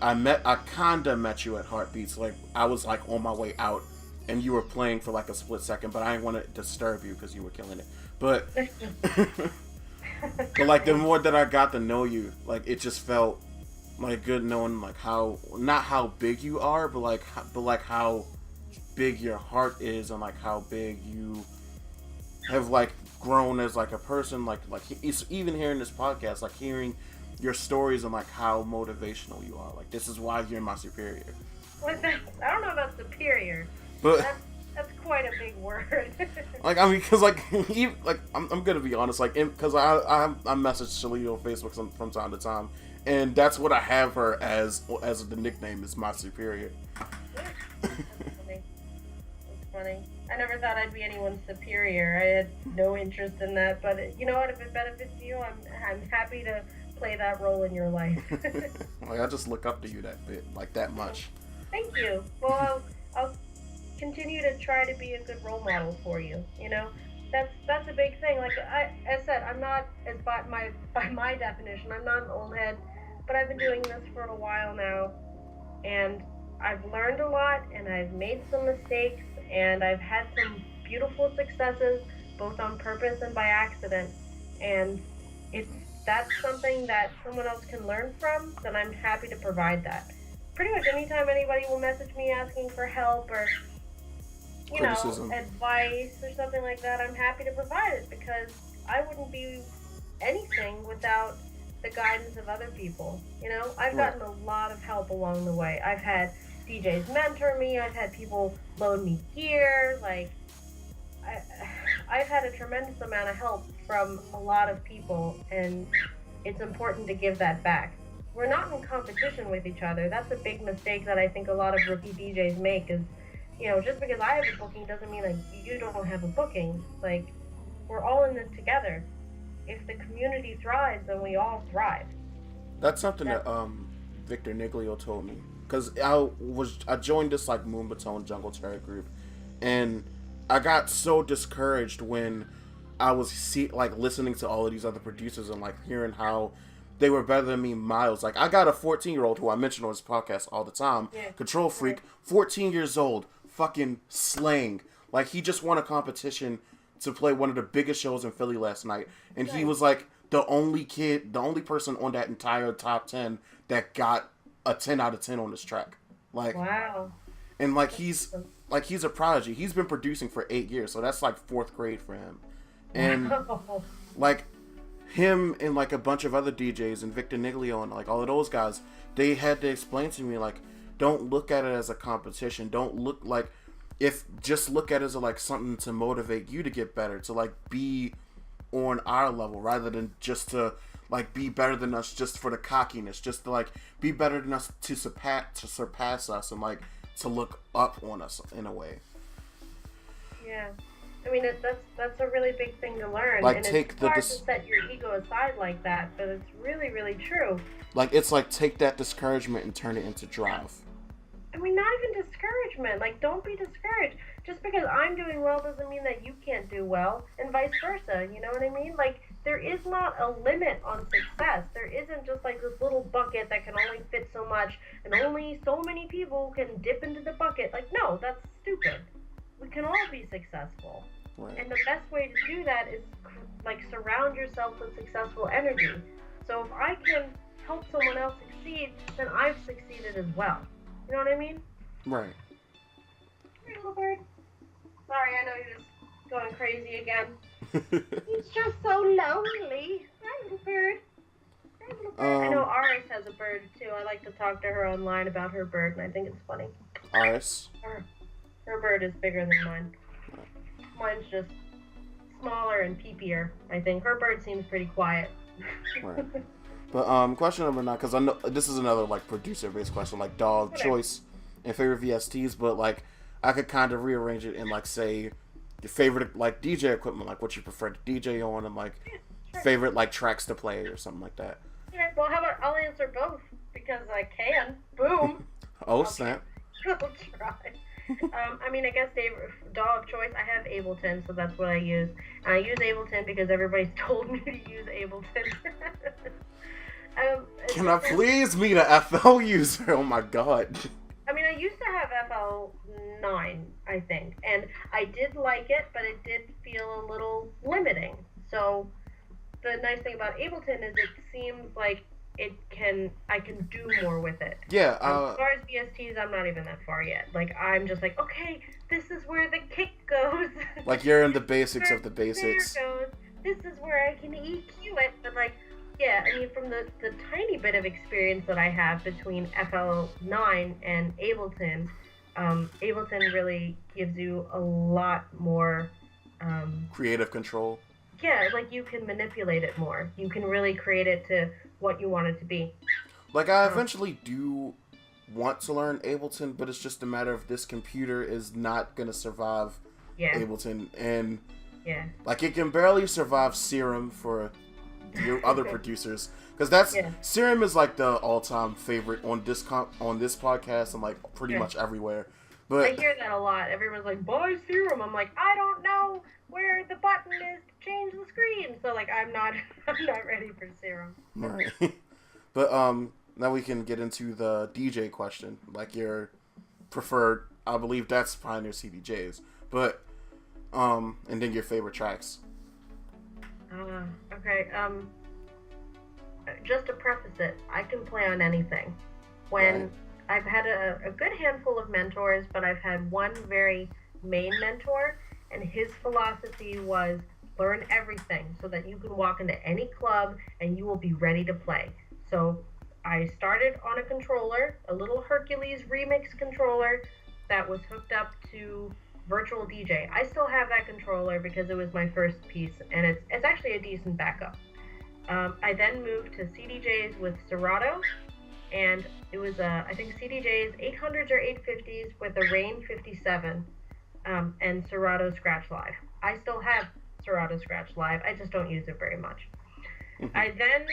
I kinda met you at Heartbeats. Like I was like on my way out, and you were playing for like a split second, but I didn't want to disturb you because you were killing it. But but like the more that I got to know you, like it just felt like good knowing like how not how big you are, but like how big your heart is and like how big you have like grown as like a person. Like it's even hearing this podcast, like hearing your stories and like how motivational you are. Like this is why you're my superior. What's that? I don't know about superior. But That's quite a big word. like I mean, because like even, like I'm gonna be honest, like because I message Shalita on Facebook from time to time, and that's what I have her as the nickname is my superior. That's funny. That's funny. I never thought I'd be anyone's superior. I had no interest in that, but you know what? If it benefits you, I'm happy to play that role in your life. Like I just look up to you that bit, like that much. Thank you. Well, I'll continue to try to be a good role model for you. You know, that's a big thing. Like as said, I'm not as by my definition, I'm not an old head, but I've been doing this for a while now, and I've learned a lot, and I've made some mistakes, and I've had some beautiful successes, both on purpose and by accident. And if that's something that someone else can learn from, then I'm happy to provide that. Pretty much anytime anybody will message me asking for help or Criticism. advice or something like that, I'm happy to provide it because I wouldn't be anything without the guidance of other people. You know, I've Right. gotten a lot of help along the way. I've had DJs mentor me. I've had people loan me gear. Like, I, I've had a tremendous amount of help from a lot of people, and it's important to give that back. We're not in competition with each other. That's a big mistake that I think a lot of rookie DJs make is, just because I have a booking doesn't mean like you don't have a booking. Like, we're all in this together. If the community thrives, then we all thrive. That's something That's, that Victor Niglio told me because I joined this like Moonbatone Jungle Terror group, and I got so discouraged when I was like listening to all of these other producers and like hearing how they were better than me miles. Like I got a 14-year-old who I mention on this podcast all the time, yeah, Control Freak, 14 years old, fucking slaying. Like he just won a competition to play one of the biggest shows in Philly last night, and he was like the only person on that entire top 10 that got a 10 out of 10 on this track. Like, wow. and like he's a prodigy. He's been producing for 8 years, so that's like fourth grade for him. And Wow. like him and like a bunch of other DJs and Victor Niglio and like all of those guys, they had to explain to me like, don't look at it as a competition. Don't look like just look at it as like something to motivate you to get better, to like be on our level rather than just to like be better than us just for the cockiness, just to like be better than us to surpass us and like to look up on us in a way. Yeah. I mean, that's a really big thing to learn. Like and take it's the hard to set your ego aside like that, but it's really, really true. like it's like take that discouragement and turn it into drive. I mean, not even discouragement. Like, don't be discouraged. Just because I'm doing well doesn't mean that you can't do well, and vice versa. You know what I mean? Like, there is not a limit on success. There isn't just like this little bucket that can only fit so much, and only so many people can dip into the bucket. Like, no, that's stupid. We can all be successful. Right. And the best way to do that is, like, surround yourself with successful energy. So if I can help someone else succeed, then I've succeeded as well. You know what I mean? Right. Hey, little bird. Sorry, I know you're just going crazy again. He's just so lonely. Hi, little bird. Hi, little bird. I know Aris has a bird, too. I like to talk to her online about her bird, and I think it's funny. Aris? Her bird is bigger than mine. Mine's just smaller and peepier, I think. Her bird seems pretty quiet. Right. But question number 9, because I know this is another like producer-based question, like dog choice and favorite VSTs, but like I could kind of rearrange it and like say your favorite like DJ equipment, like what you prefer to DJ on, and like Sure. favorite like tracks to play or something like that. Okay, well, how about I'll answer both because I can. Boom. Oh Okay. snap! I'll try. I mean, I guess DAW of choice. I have Ableton, so that's what I use. And I use Ableton because everybody's told me to use Ableton. Can I please meet a FL user? Oh my god. I mean, I used to have FL9, I think, and I did like it, but it did feel a little limiting. So the nice thing about Ableton is it seems like I can do more with it. Yeah. As far as VSTs, I'm not even that far yet. Like, I'm just like, okay, this is where the kick goes. Like you're in the basics of the There basics. goes. This is where I can EQ it. But like, yeah, I mean, from the tiny bit of experience that I have between FL9 and Ableton, Ableton really gives you a lot more. Creative control. Yeah, like you can manipulate it more. You can really create it to what you want it to be. Like I eventually do want to learn Ableton, but it's just a matter of this computer is not gonna survive Yeah. Ableton, and Yeah. like it can barely survive Serum for your other producers, because that's Yeah. Serum is like the all-time favorite on this on this podcast and like pretty Yeah. much everywhere. I But hear that a lot. Everyone's like, buy Serum. I'm like, I don't know where the button is to change the screen. So like, I'm not ready for Serum. right. But now we can get into the DJ question, like your preferred. I believe that's Pioneer CDJs, but and then your favorite tracks. Okay. Just to preface it, I can play on anything. When Right. I've had a good handful of mentors, but I've had one very main mentor, and his philosophy was learn everything so that you can walk into any club and you will be ready to play. So I started on a controller, a little Hercules remix controller that was hooked up to Virtual DJ. I still have that controller because it was my first piece, and it's actually a decent backup. I then moved to CDJs with Serato, and it was I think CDJs 800s or 850s with a Rain 57 and Serato Scratch Live. I still have Serato Scratch Live. I just don't use it very much. I then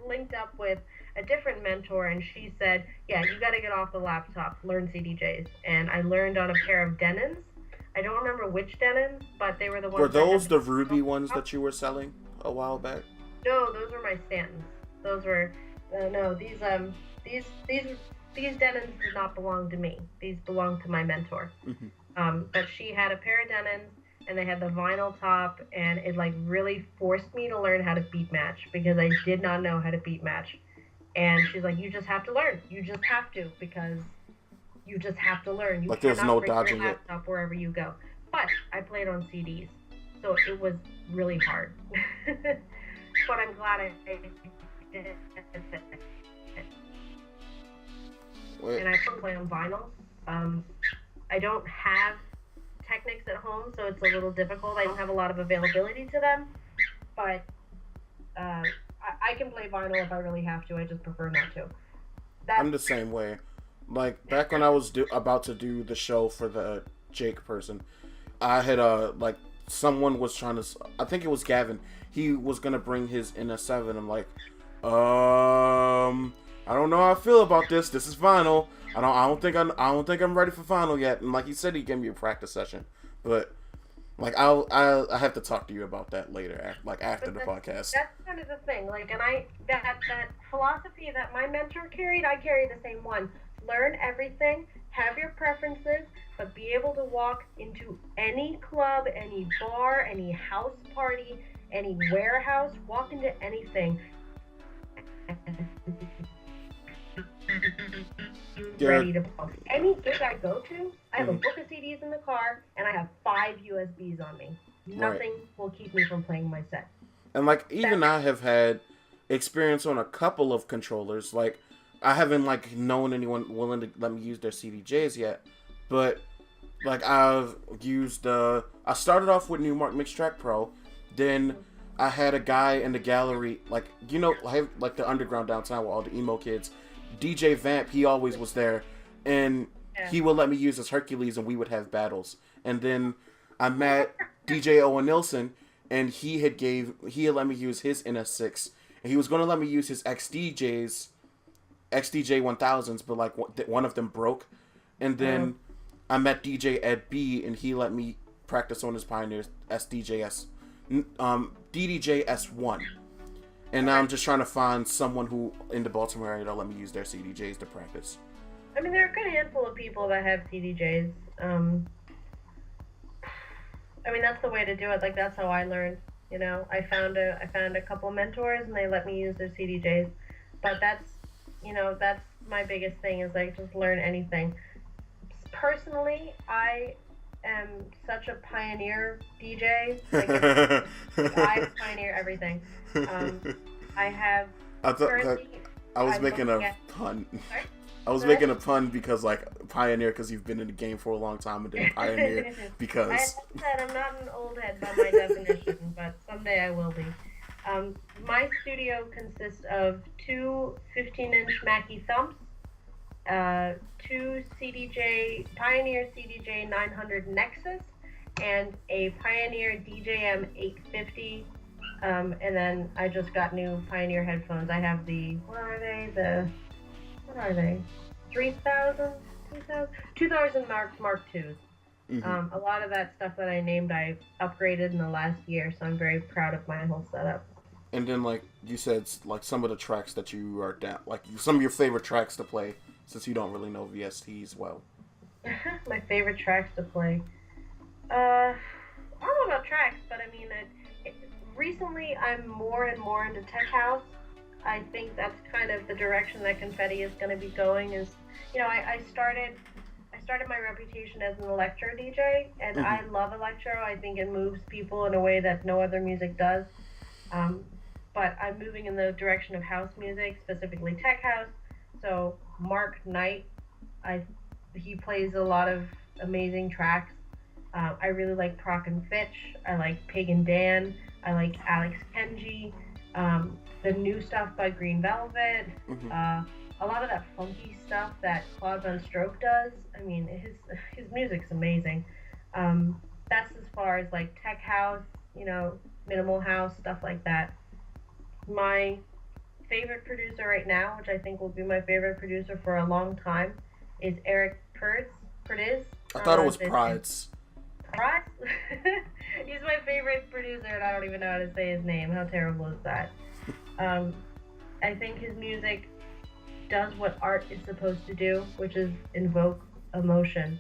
linked up with a different mentor, and she said, yeah, you got to get off the laptop, learn CDJs. And I learned on a pair of Denons. I don't remember which Denons, but they were the ones. Were that had those the Ruby ones that you were selling a while back? No, those were my Stantons. Those were no, these Denons did not belong to me. These belonged to my mentor. But she had a pair of Denons, and they had the vinyl top, and it like really forced me to learn how to beat match because I did not know how to beat match. And she's like, you just have to learn. You just have to, because you just have to learn. You Like there's cannot no bring dodging your it. laptop wherever you go. But I played on CDs, so it was really hard. But I'm glad I did it. Wait. And I still play on vinyl. I don't have Technics at home, so it's a little difficult. I don't have a lot of availability to them, but I can play vinyl if I really have to. I just prefer not to. I'm the same way. Like back when I was about to do the show for the Jake person, I had like someone was trying to. I think it was Gavin. He was gonna bring his NS7. I'm like, I don't know how I feel about this. This is vinyl. I don't think I'm ready for vinyl yet. And like he said, he gave me a practice session, but like I have to talk to you about that later, like after the podcast. That's kind of the thing. Like, and that philosophy that my mentor carried, I carry the same one. Learn everything, have your preferences, but be able to walk into any club, any bar, any house party, any warehouse, walk into anything. Ready to play. Any gig I go to, I have a book of CDs in the car, and I have 5 USBs on me. Nothing will keep me from playing my set. And like even I have had experience on a couple of controllers. Like I haven't like known anyone willing to let me use their CDJs yet, but like I've used I started off with Newmark Mixtrack Pro, then I had a guy in the gallery, like like the underground downtown with all the emo kids. DJ Vamp, he always was there, and he would let me use his Hercules, and we would have battles. And then I met DJ Owen Nilsson, and he had let me use his NS6, and he was going to let me use his XDJ 1000s, but like one of them broke, and then I met DJ Ed B, and he let me practice on his Pioneer DDJ S1. And now I'm just trying to find someone who in the Baltimore area that'll let me use their CDJs to practice. I mean, there are a good handful of people that have CDJs. I mean, that's the way to do it. Like, that's how I learned. You know, I found a couple mentors, and they let me use their CDJs. But that's my biggest thing is like just learn anything. Personally, I am such a pioneer DJ. Like, I pioneer everything. I have currently. I was making a pun. Sorry? I was making a pun because, like, pioneer because you've been in the game for a long time, and then pioneer because... I said I'm not an old head by my definition, but someday I will be. My studio consists of two 15-inch Mackie thumps, two Pioneer CDJ 900 Nexus, and a Pioneer DJM 850. And then I just got new Pioneer headphones. I have what are they? 3,000? 2,000 Mark IIs. Mm-hmm. A lot of that stuff that I named, I upgraded in the last year, so I'm very proud of my whole setup. And then, like you said, like some of the tracks that you are down, like some of your favorite tracks to play, since you don't really know VSTs well. My favorite tracks to play. I don't know about tracks, but I mean, recently I'm more and more into tech house. I think that's kind of the direction that Confetti is going to be going. Is, you know, I started my reputation as an electro DJ, and mm-hmm. I love electro. I think it moves people in a way that no other music does. But I'm moving in the direction of house music, specifically tech house. So Mark Knight, he plays a lot of amazing tracks. I really like Proc and Fitch. I like Pagan Dan. I like Alex Kenji. The new stuff by Green Velvet. Mm-hmm. A lot of that funky stuff that Claude Von Stroke does. I mean, his music's amazing. That's as far as like tech house, you know, minimal house, stuff like that. My favorite producer right now, which I think will be my favorite producer for a long time, is Eric Perdiz. I thought it was Prides. Prides? He's my favorite producer, and I don't even know how to say his name. How terrible is that? I think his music does what art is supposed to do, which is invoke emotion.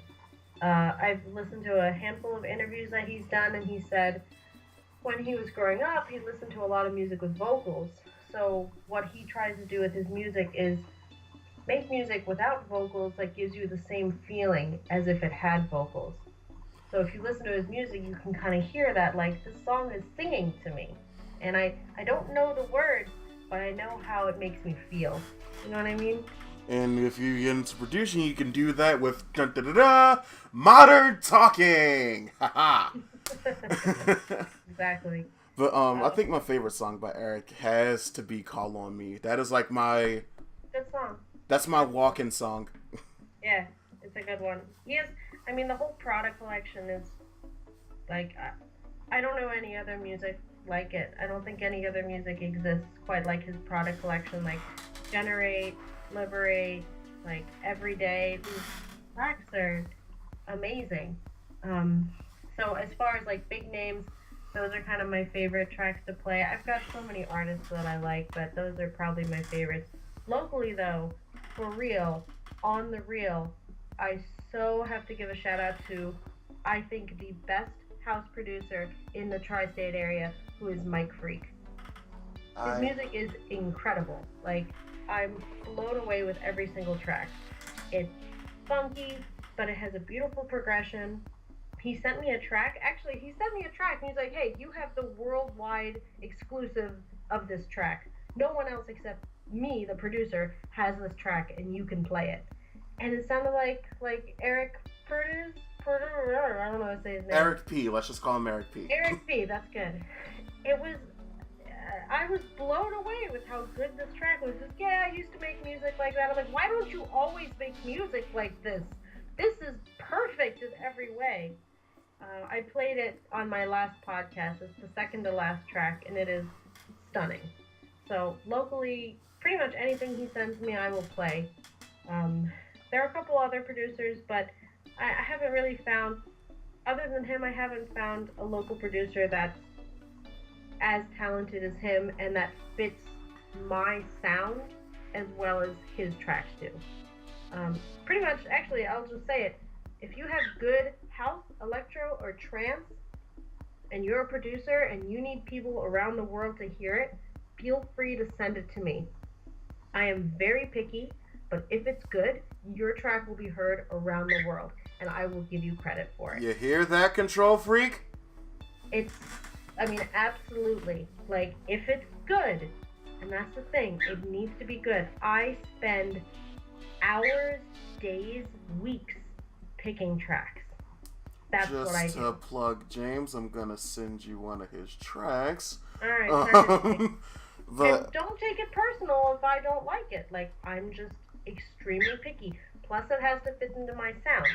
I've listened to a handful of interviews that he's done, and he said when he was growing up, he listened to a lot of music with vocals. So what he tries to do with his music is make music without vocals that gives you the same feeling as if it had vocals. So if you listen to his music, you can kind of hear that, like, this song is singing to me. And I don't know the words, but I know how it makes me feel. You know what I mean? And if you get into producing, you can do that with modern talking. Haha. Exactly. But I think my favorite song by Eric has to be "Call on Me." That is like my good song. That's my walk-in song. Yeah, it's a good one. I mean, the whole Prada collection is like I don't know any other music like it. I don't think any other music exists quite like his Prada collection. Like Generate, Liberate, like Everyday. These tracks are amazing. So as far as like big names, those are kind of my favorite tracks to play. I've got so many artists that I like, but those are probably my favorites. Locally though, for real, on the real, I so have to give a shout out to, I think, the best house producer in the tri-state area, who is Mike Freak. His music is incredible. Like, I'm blown away with every single track. It's funky, but it has a beautiful progression. He sent me a track. Actually, he sent me a track, and he's like, hey, you have the worldwide exclusive of this track. No one else except me, the producer, has this track, and you can play it. And it sounded like Eric Perdiz? I don't know how to say his name. Eric P. Let's just call him Eric P. Eric P. That's good. It was... I was blown away with how good this track was. Just, yeah, I used to make music like that. I'm like, why don't you always make music like this? This is perfect in every way. I played it on my last podcast. It's the second to last track, and it is stunning. So locally, pretty much anything he sends me, I will play. Um, there are a couple other producers, but I haven't really found, other than him, I haven't found a local producer that's as talented as him and that fits my sound as well as his tracks do. Pretty much, actually, I'll just say it. If you have good house, electro, or trance, and you're a producer and you need people around the world to hear it, feel free to send it to me. I am very picky, but if it's good, your track will be heard around the world, and I will give you credit for it. You hear that, Control Freak? It's, I mean, absolutely. Like, if it's good, and that's the thing, it needs to be good. I spend hours, days, weeks picking tracks. That's just what I do. Just to plug James, I'm gonna send you one of his tracks. Alright, and don't take it personal if I don't like it. Like, I'm just extremely picky. Plus, it has to fit into my sound.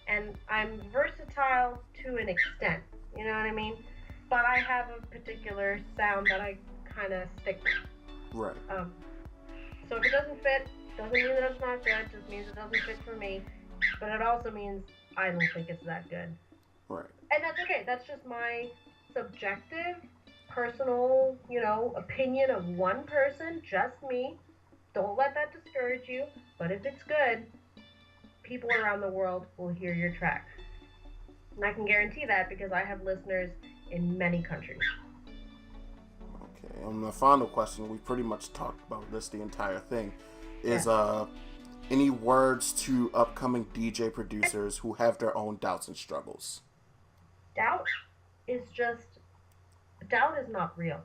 And I'm versatile to an extent. You know what I mean? But I have a particular sound that I kind of stick with. Right. So if it doesn't fit, doesn't mean that it's not good. It just means it doesn't fit for me. But it also means I don't think it's that good. Right. And that's okay. That's just my subjective, personal, opinion of one person, just me. Don't let that discourage you. But if it's good, people around the world will hear your track. And I can guarantee that because I have listeners in many countries. Okay, and the final question, we pretty much talked about this the entire thing, is any words to upcoming DJ producers who have their own doubts and struggles? Doubt is not real.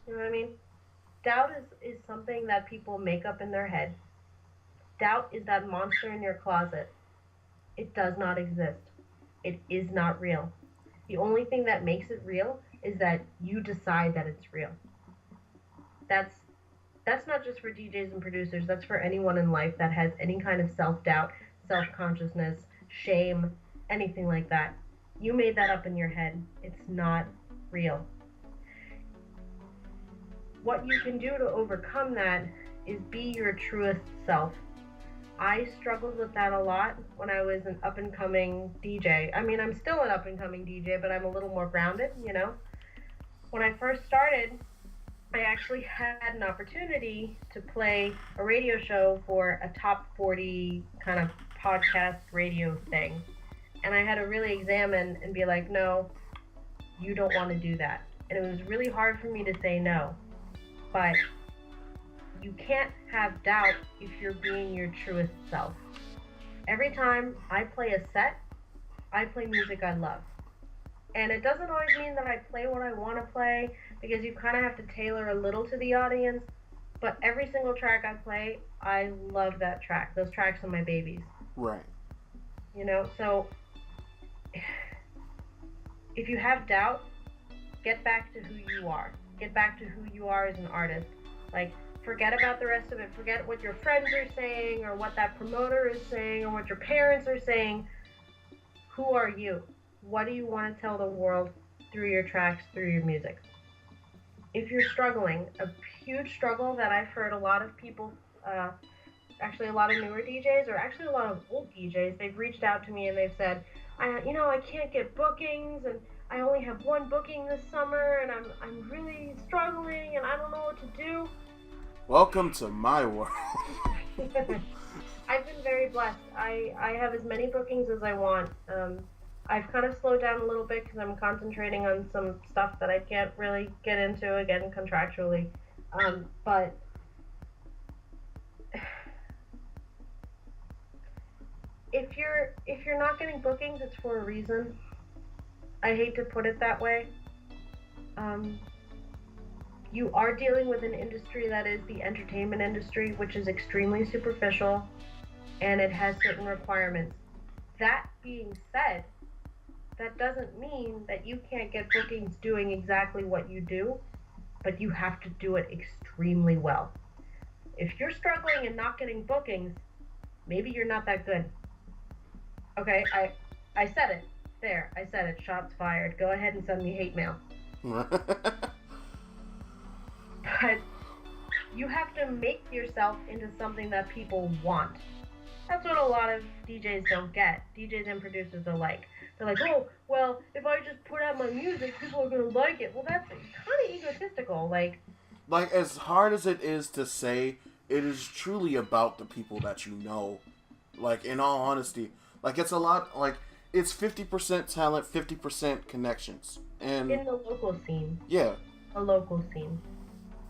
You know what I mean? Doubt is something that people make up in their head. Doubt is that monster in your closet. It does not exist. It is not real. The only thing that makes it real is that you decide that it's real. That's not just for DJs and producers. That's for anyone in life that has any kind of self-doubt, self-consciousness, shame, anything like that. You made that up in your head. It's not real. What you can do to overcome that is be your truest self. I struggled with that a lot when I was an up-and-coming DJ. I mean, I'm still an up-and-coming DJ, but I'm a little more grounded, When I first started, I actually had an opportunity to play a radio show for a top 40 kind of podcast radio thing. And I had to really examine and be like, no, you don't want to do that. And it was really hard for me to say no. But you can't have doubt if you're being your truest self. Every time I play a set, I play music I love. And it doesn't always mean that I play what I want to play, because you kind of have to tailor a little to the audience. But every single track I play, I love that track. Those tracks are my babies. Right. So if you have doubt, get back to who you are. Get back to who you are as an artist. Like, forget about the rest of it. Forget what your friends are saying, or what that promoter is saying, or what your parents are saying. Who are you? What do you want to tell the world through your tracks, through your music? If you're struggling, a huge struggle that I've heard a lot of people, actually a lot of newer DJs, or actually a lot of old DJs, they've reached out to me and they've said, I can't get bookings, and I only have one booking this summer, and I'm really struggling, and I don't know what to do. Welcome to my world. I've been very blessed. I have as many bookings as I want. I've kind of slowed down a little bit because I'm concentrating on some stuff that I can't really get into, again, contractually. But if you're not getting bookings, it's for a reason. I hate to put it that way. You are dealing with an industry that is the entertainment industry, which is extremely superficial, and it has certain requirements. That being said, that doesn't mean that you can't get bookings doing exactly what you do, but you have to do it extremely well. If you're struggling and not getting bookings, maybe you're not that good. Okay, I said it. There, I said it. Shots fired. Go ahead and send me hate mail. But you have to make yourself into something that people want. That's what a lot of DJs don't get. DJs and producers alike. They're like, oh, well, if I just put out my music, people are gonna like it. Well, that's kind of egotistical. Like, as hard as it is to say, it is truly about the people that you know. Like, in all honesty, like, it's a lot. Like, it's 50% talent, 50% connections, and in the local scene, yeah, a local scene.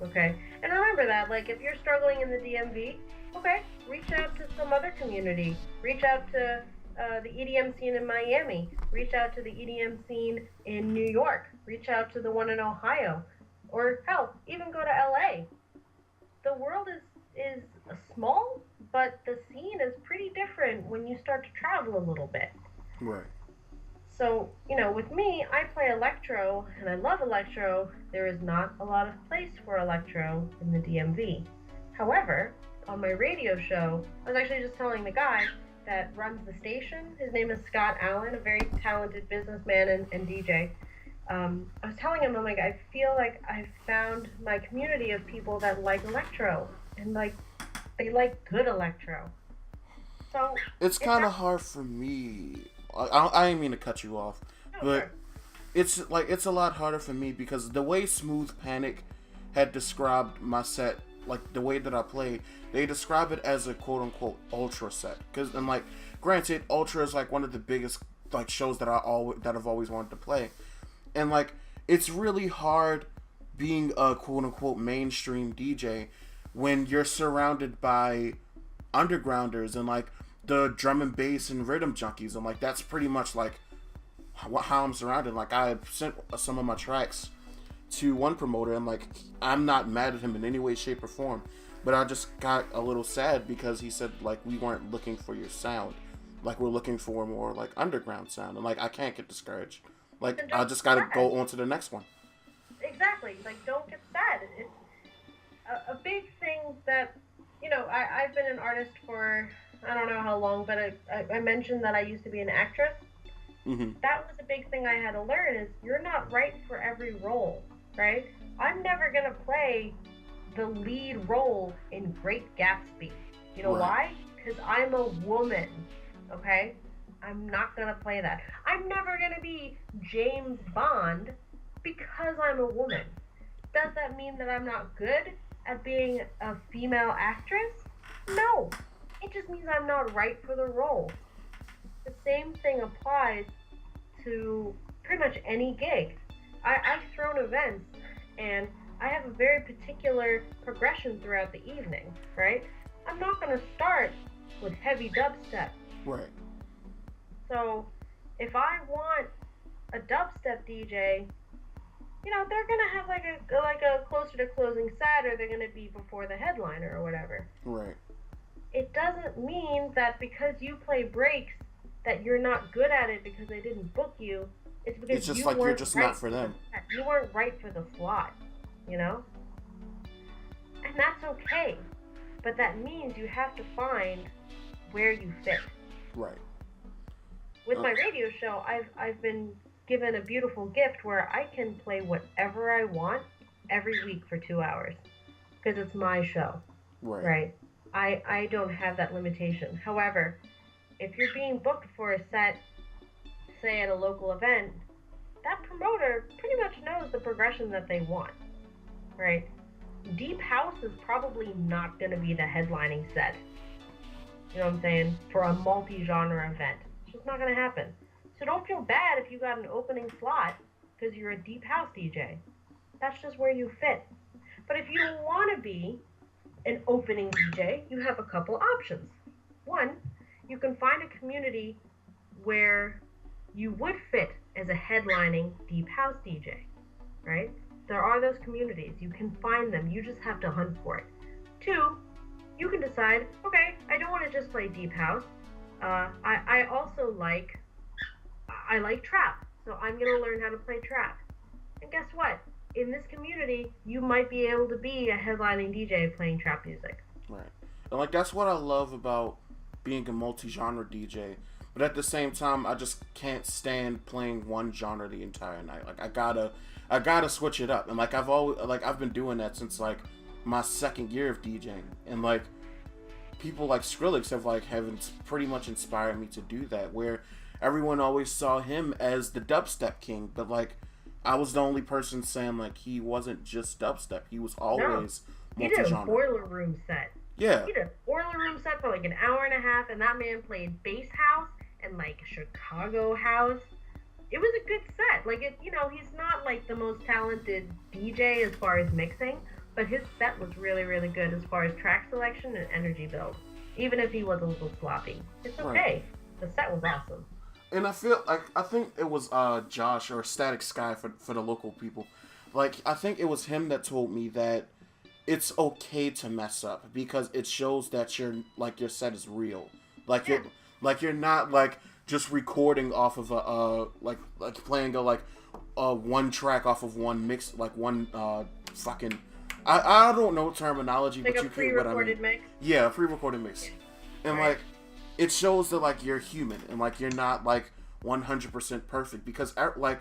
Okay, and remember that, like, if you're struggling in the DMV, okay, reach out to some other community. Reach out to the EDM scene in Miami. Reach out to the EDM scene in New York. Reach out to the one in Ohio, or hell, even go to LA. The world is small, but the scene is pretty different when you start to travel a little bit. right. So, with me, I play electro and I love electro. There is not a lot of place for electro in the DMV. However, on my radio show, I was actually just telling the guy that runs the station. His name is Scott Allen, a very talented businessman and DJ. I was telling him, I'm like, I feel like I've found my community of people that like electro and like they like good electro. So It's kind of hard for me. I didn't mean to cut you off, but it's a lot harder for me because the way Smooth Panic had described my set, like the way that I play, they describe it as a quote unquote ultra set. Because and like, granted, ultra is like one of the biggest like shows that I've always wanted to play, and like it's really hard being a quote unquote mainstream DJ when you're surrounded by undergrounders and like the drum and bass and rhythm junkies, and like that's pretty much like how I'm surrounded. Like I sent some of my tracks to one promoter, and like I'm not mad at him in any way, shape, or form, but I just got a little sad because he said like we weren't looking for your sound, like we're looking for more like underground sound, and like I can't get discouraged. Like I just gotta go on to the next one. Exactly. Like don't get sad. It's a big thing that I've been an artist for I don't know how long, but I mentioned that I used to be an actress. Mm-hmm. That was a big thing I had to learn is you're not right for every role, right? I'm never going to play the lead role in Great Gatsby. You know why? Because I'm a woman, okay? I'm not going to play that. I'm never going to be James Bond because I'm a woman. Does that mean that I'm not good at being a female actress? No. It just means I'm not right for the role. The same thing applies to pretty much any gig. I've thrown events and I have a very particular progression throughout the evening, right? I'm not going to start with heavy dubstep. Right. So if I want a dubstep DJ, they're going to have like a closer to closing set, or they're going to be before the headliner or whatever. Right. It doesn't mean that because you play breaks that you're not good at it because they didn't book you. It's because it's just you like weren't you're just right not for them. You weren't right for the slot, And that's okay. But that means you have to find where you fit. Right. With my radio show, I've been given a beautiful gift where I can play whatever I want every week for 2 hours because it's my show. Right. I don't have that limitation. However, if you're being booked for a set, say at a local event, that promoter pretty much knows the progression that they want, right? Deep House is probably not going to be the headlining set. You know what I'm saying? For a multi-genre event. It's just not going to happen. So don't feel bad if you got an opening slot because you're a Deep House DJ. That's just where you fit. But if you want to be an opening DJ, you have a couple options. One, you can find a community where you would fit as a headlining Deep House DJ, right? There are those communities. You can find them. You just have to hunt for it. Two, you can decide, okay, I don't want to just play Deep House. I also like trap, so I'm going to learn how to play trap. And guess what? In this community, you might be able to be a headlining DJ playing trap music. Right. And like that's what I love about being a multi-genre DJ. but at the same time, I just can't stand playing one genre the entire night. Like I gotta switch it up, and like I've been doing that since like my second year of DJing, and like people like Skrillex have pretty much inspired me to do that. Where everyone always saw him as the dubstep king, but like I was the only person saying like he wasn't just dubstep. He was always he did a multi-genre. boiler room set. Yeah. He did a boiler room set for like an hour and a half, and that man played bass house and like Chicago house. It was a good set. Like he's not like the most talented DJ as far as mixing, but his set was really, really good as far as track selection and energy build. Even if he was a little sloppy, it's okay. Right. The set was awesome. And I think it was Josh or Static Sky for the local people. Like I think it was him that told me that it's okay to mess up because it shows that your set is real. Like you're not like just recording off of a like playing a one track off of one mix, like one fucking I don't know terminology, like but you get what I mean. Mix? Yeah, a pre-recorded mix. And right. like it shows that like you're human and like you're not like 100% perfect because like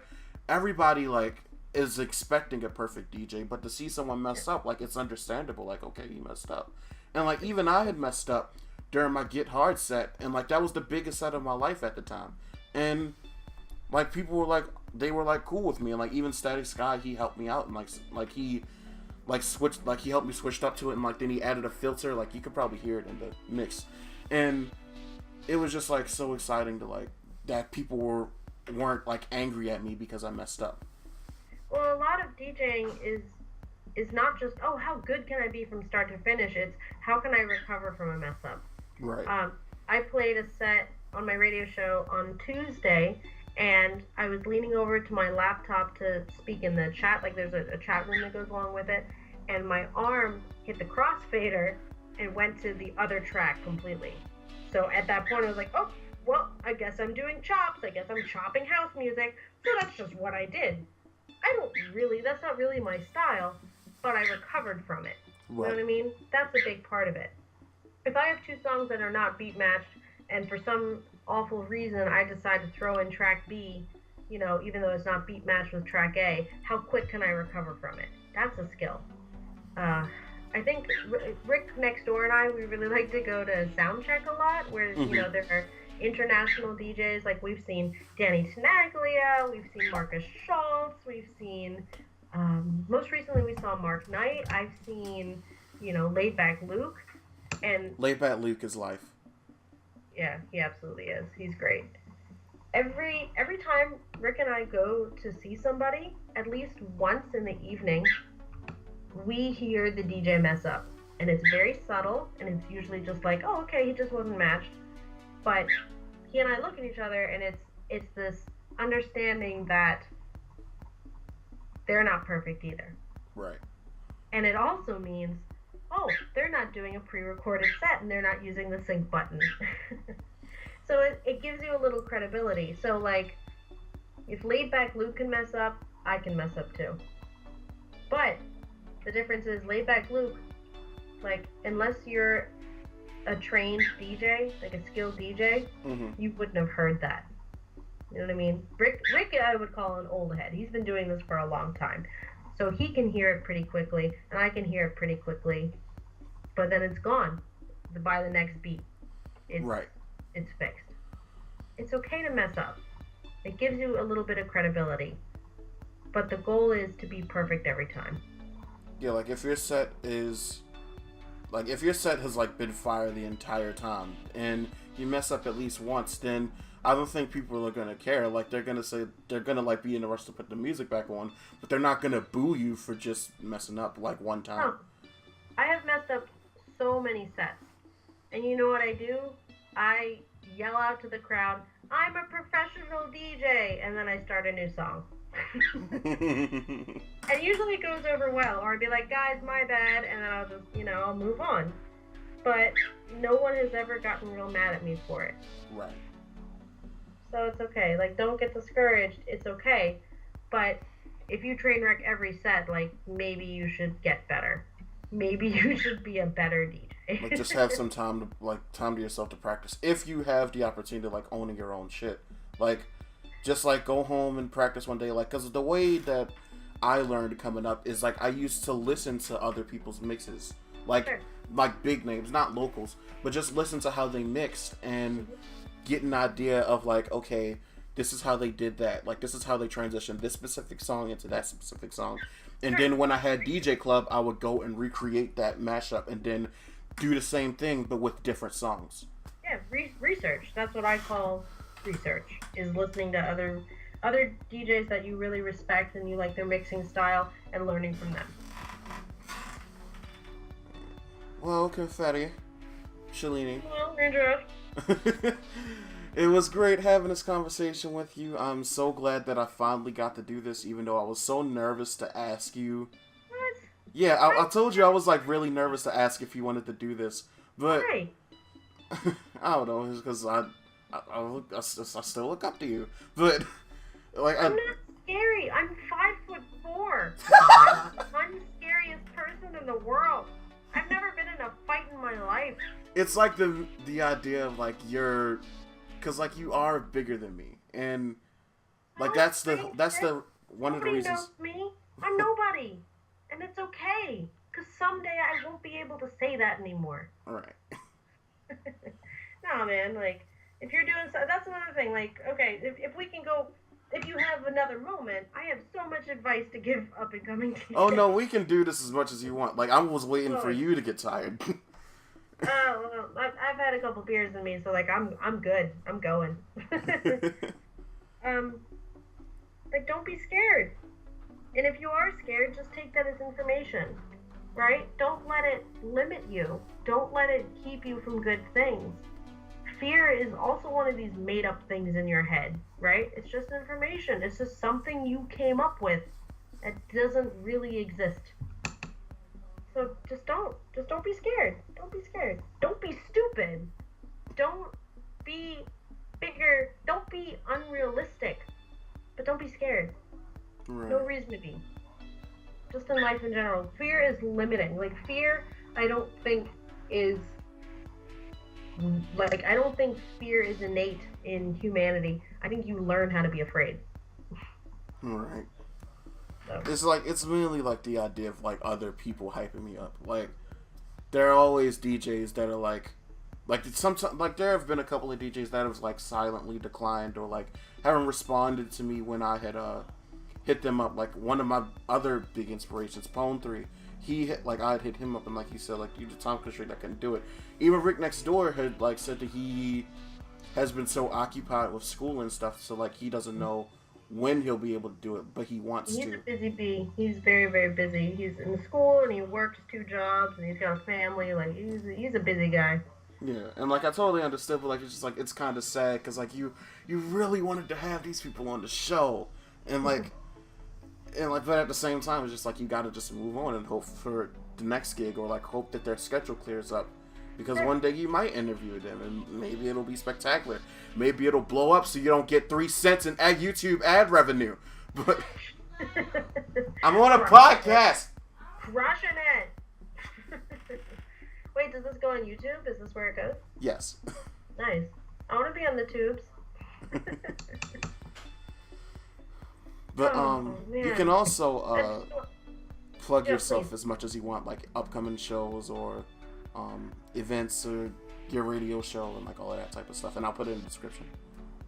everybody like is expecting a perfect DJ, but to see someone mess up, like it's understandable. Like okay, he messed up, and like even I had messed up during my Get Hard set, and like that was the biggest set of my life at the time, and like people were like cool with me, and like even Static Sky, he helped me out, and he helped me switch up to it, and like then he added a filter, like you could probably hear it in the mix, and it was just like so exciting to like that people weren't like angry at me because I messed up. Well, a lot of DJing is not just, oh, how good can I be from start to finish? It's how can I recover from a mess up? Right. I played a set on my radio show on Tuesday, and I was leaning over to my laptop to speak in the chat. Like there's a chat room that goes along with it, and my arm hit the crossfader and went to the other track completely. So at that point, I was like, oh, well, I guess I'm doing chops. I guess I'm chopping house music. So that's just what I did. That's not really my style, but I recovered from it. Right. You know what I mean? That's a big part of it. If I have two songs that are not beat matched, and for some awful reason I decide to throw in track B, even though it's not beat matched with track A, how quick can I recover from it? That's a skill. I think Rick next door and I, we really like to go to Soundcheck a lot, where there are international DJs. Like we've seen Danny Tenaglia, we've seen Marcus Schultz, we've seen most recently we saw Mark Knight. I've seen Laid Back Luke, and Laid Back Luke is life. Yeah, he absolutely is. He's great. Every time Rick and I go to see somebody, at least once in the evening, we hear the DJ mess up, and it's very subtle, and it's usually just like, oh, okay, he just wasn't matched. But he and I look at each other, and it's this understanding that they're not perfect either. Right. And it also means, oh, they're not doing a pre-recorded set, and they're not using the sync button. So it gives you a little credibility. So, like, if Laid Back Luke can mess up, I can mess up too. But the difference is Laid Back Luke, like, unless you're a trained DJ, like a skilled DJ, you wouldn't have heard that. You know what I mean? Rick I would call an old head. He's been doing this for a long time. So he can hear it pretty quickly, and I can hear it pretty quickly. But then it's gone by the next beat. Right. It's fixed. It's okay to mess up. It gives you a little bit of credibility. But the goal is to be perfect every time. Yeah, like if your set has like been fire the entire time and you mess up at least once, then I don't think people are gonna care. Like they're gonna like be in the rush to put the music back on, but they're not gonna boo you for just messing up like one time. I have messed up so many sets, and you know what I do? I yell out to the crowd, "I'm a professional DJ," and then I start a new song. And usually it goes over well, or I'd be like, guys, my bad, and then I'll just, I'll move on. But no one has ever gotten real mad at me for it. Right. So it's okay. Like, don't get discouraged. It's okay. But if you train wreck every set, like, maybe you should get better. Maybe you should be a better DJ. Like, just have some time to time to yourself to practice. If you have the opportunity to owning your own shit, like just go home and practice one day. Like, because the way that I learned coming up is I used to listen to other people's mixes, Sure. like big names, not locals, but just listen to how they mixed and get an idea of okay, this is how they did that. Like, this is how they transitioned this specific song into that specific song. And Sure. then when I had DJ Club, I would go and recreate that mashup and then do the same thing but with different songs. Yeah, research. That's what I call research. Is listening to other DJs that you really respect and you like their mixing style and learning from them. Well, Confetti, Shalini. Well, Andrew. It was great having this conversation with you. I'm so glad that I finally got to do this, even though I was so nervous to ask you. What? Yeah, I told you I was really nervous to ask if you wanted to do this, but Why? I don't know. It's because I still look up to you, but I'm not scary. I'm 5'4". I'm the scariest person in the world. I've never been in a fight in my life. It's the idea of you're, because you are bigger than me, and that's the one of the Nobody reasons. knows me. I'm nobody, and it's okay. Cause someday I won't be able to say that anymore. All right. No, man. If you're doing so, that's another thing. Okay, if we can go. If you have another moment, I have so much advice to give up and coming to you. Oh no, we can do this as much as you want. I was waiting for you to get tired. Well, I've had a couple beers in me, so I'm good. I'm going. Don't be scared. And if you are scared, just take that as information, right? Don't let it limit you. Don't let it keep you from good things. Fear is also one of these made-up things in your head, right? It's just information. It's just something you came up with that doesn't really exist. So just don't be scared. Don't be scared. Don't be stupid. Don't be bigger. Don't be unrealistic. But don't be scared. Right. No reason to be. Just in life in general. Fear is limiting. Fear, I don't think is... I don't think fear is innate in humanity. I think you learn how to be afraid. Right. So. It's mainly the idea of other people hyping me up. There are always DJs that are sometimes there have been a couple of DJs that have silently declined or haven't responded to me when I had hit them up. One of my other big inspirations, Pone 3, he hit, I'd hit him up and he said due to time constraint I couldn't do it. Even Rick Next Door had said that he has been so occupied with school and stuff, so he doesn't know when he'll be able to do it, but he wants to. He's a busy bee. He's very, very busy. He's in school and he works 2 jobs and he's got a family. He's a busy guy. Yeah, and I totally understood, but it's just it's kind of sad because you really wanted to have these people on the show, and but at the same time it's just you gotta just move on and hope for the next gig or hope that their schedule clears up, because one day you might interview them and maybe it'll be spectacular. Maybe it'll blow up so you don't get 3 cents in YouTube ad revenue. But I'm on a podcast. Crushing it. Wait, does this go on YouTube? Is this where it goes? Yes. Nice. I want to be on the tubes. But you can also plug Yeah, yourself please. as much as you want, upcoming shows or events or your radio show and all of that type of stuff, and I'll put it in the description.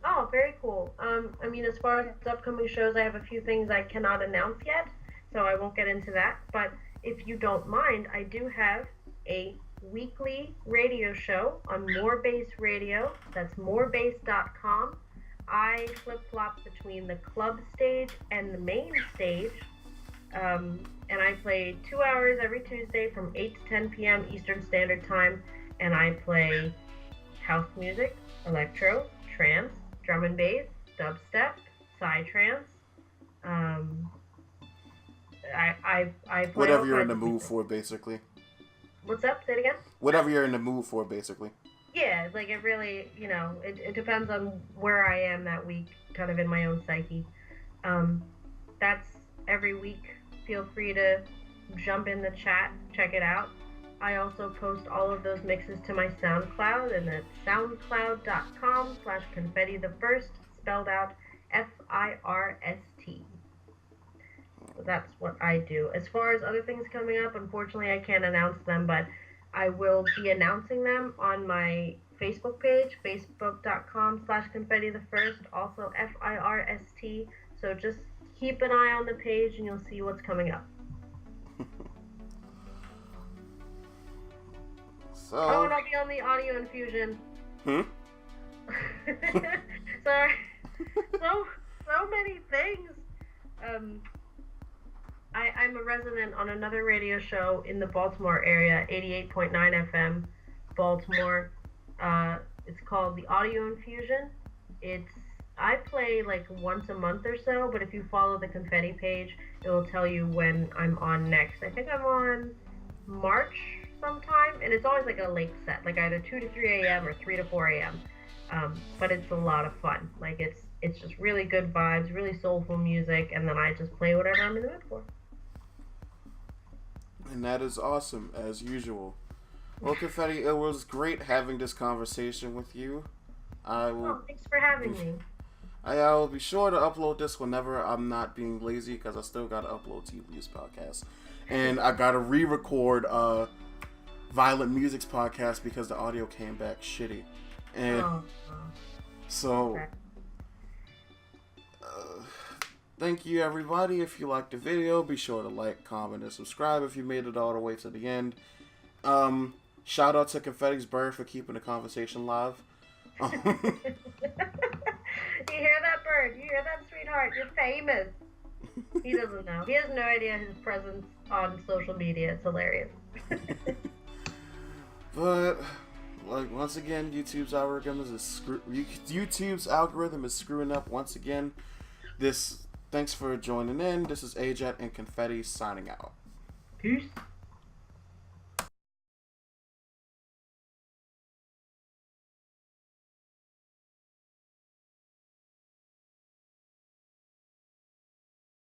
Oh, very cool. As far as upcoming shows, I have a few things I cannot announce yet, so I won't get into that. But if you don't mind, I do have a weekly radio show on Moorebase Radio. That's moorebase.com. I flip-flop between the club stage and the main stage, and I play 2 hours every Tuesday from 8 to 10 p.m. Eastern Standard Time, and I play house music, electro, trance, drum and bass, dubstep, psytrance. I play Whatever all you're in kinds the of mood music. for, basically. What's up? Say it again? Whatever you're in the mood for, basically. Yeah, it really, it depends on where I am that week, kind of in my own psyche. That's every week. Feel free to jump in the chat, check it out. I also post all of those mixes to my SoundCloud, and it's soundcloud.com/confetti the first, spelled out FIRST. So that's what I do. As far as other things coming up, unfortunately, I can't announce them, but I will be announcing them on my Facebook page, facebook.com/confetti the first, also FIRST. So just keep an eye on the page and you'll see what's coming up. Oh, and I'll be on the audio infusion. Sorry. So many things. I'm a resident on another radio show in the Baltimore area, 88.9 FM, Baltimore. It's called the Audio Infusion. I play like once a month or so, but if you follow the Confetti page, it will tell you when I'm on next. I think I'm on March sometime, and it's always like a late set, like either 2 to 3 a.m. or 3 to 4 a.m. But it's a lot of fun. Like it's just really good vibes, really soulful music, and then I just play whatever I'm in the mood for. And that is awesome, as usual. Well, Confetti, it was great having this conversation with you. Thanks for having me. I will be sure to upload this whenever I'm not being lazy, because I still got to upload TB's podcast. And I got to re-record Violent Music's podcast because the audio came back shitty. And so... thank you, everybody. If you liked the video, be sure to like, comment, and subscribe if you made it all the way to the end. Shout out to Confetti's bird for keeping the conversation live. You hear that bird? You hear that, sweetheart? You're famous. He doesn't know. He has no idea his presence on social media. It's hilarious. But, like, once again, YouTube's algorithm is screwing up once again. Thanks for joining in. This is Ajett and Confetti signing out. Peace.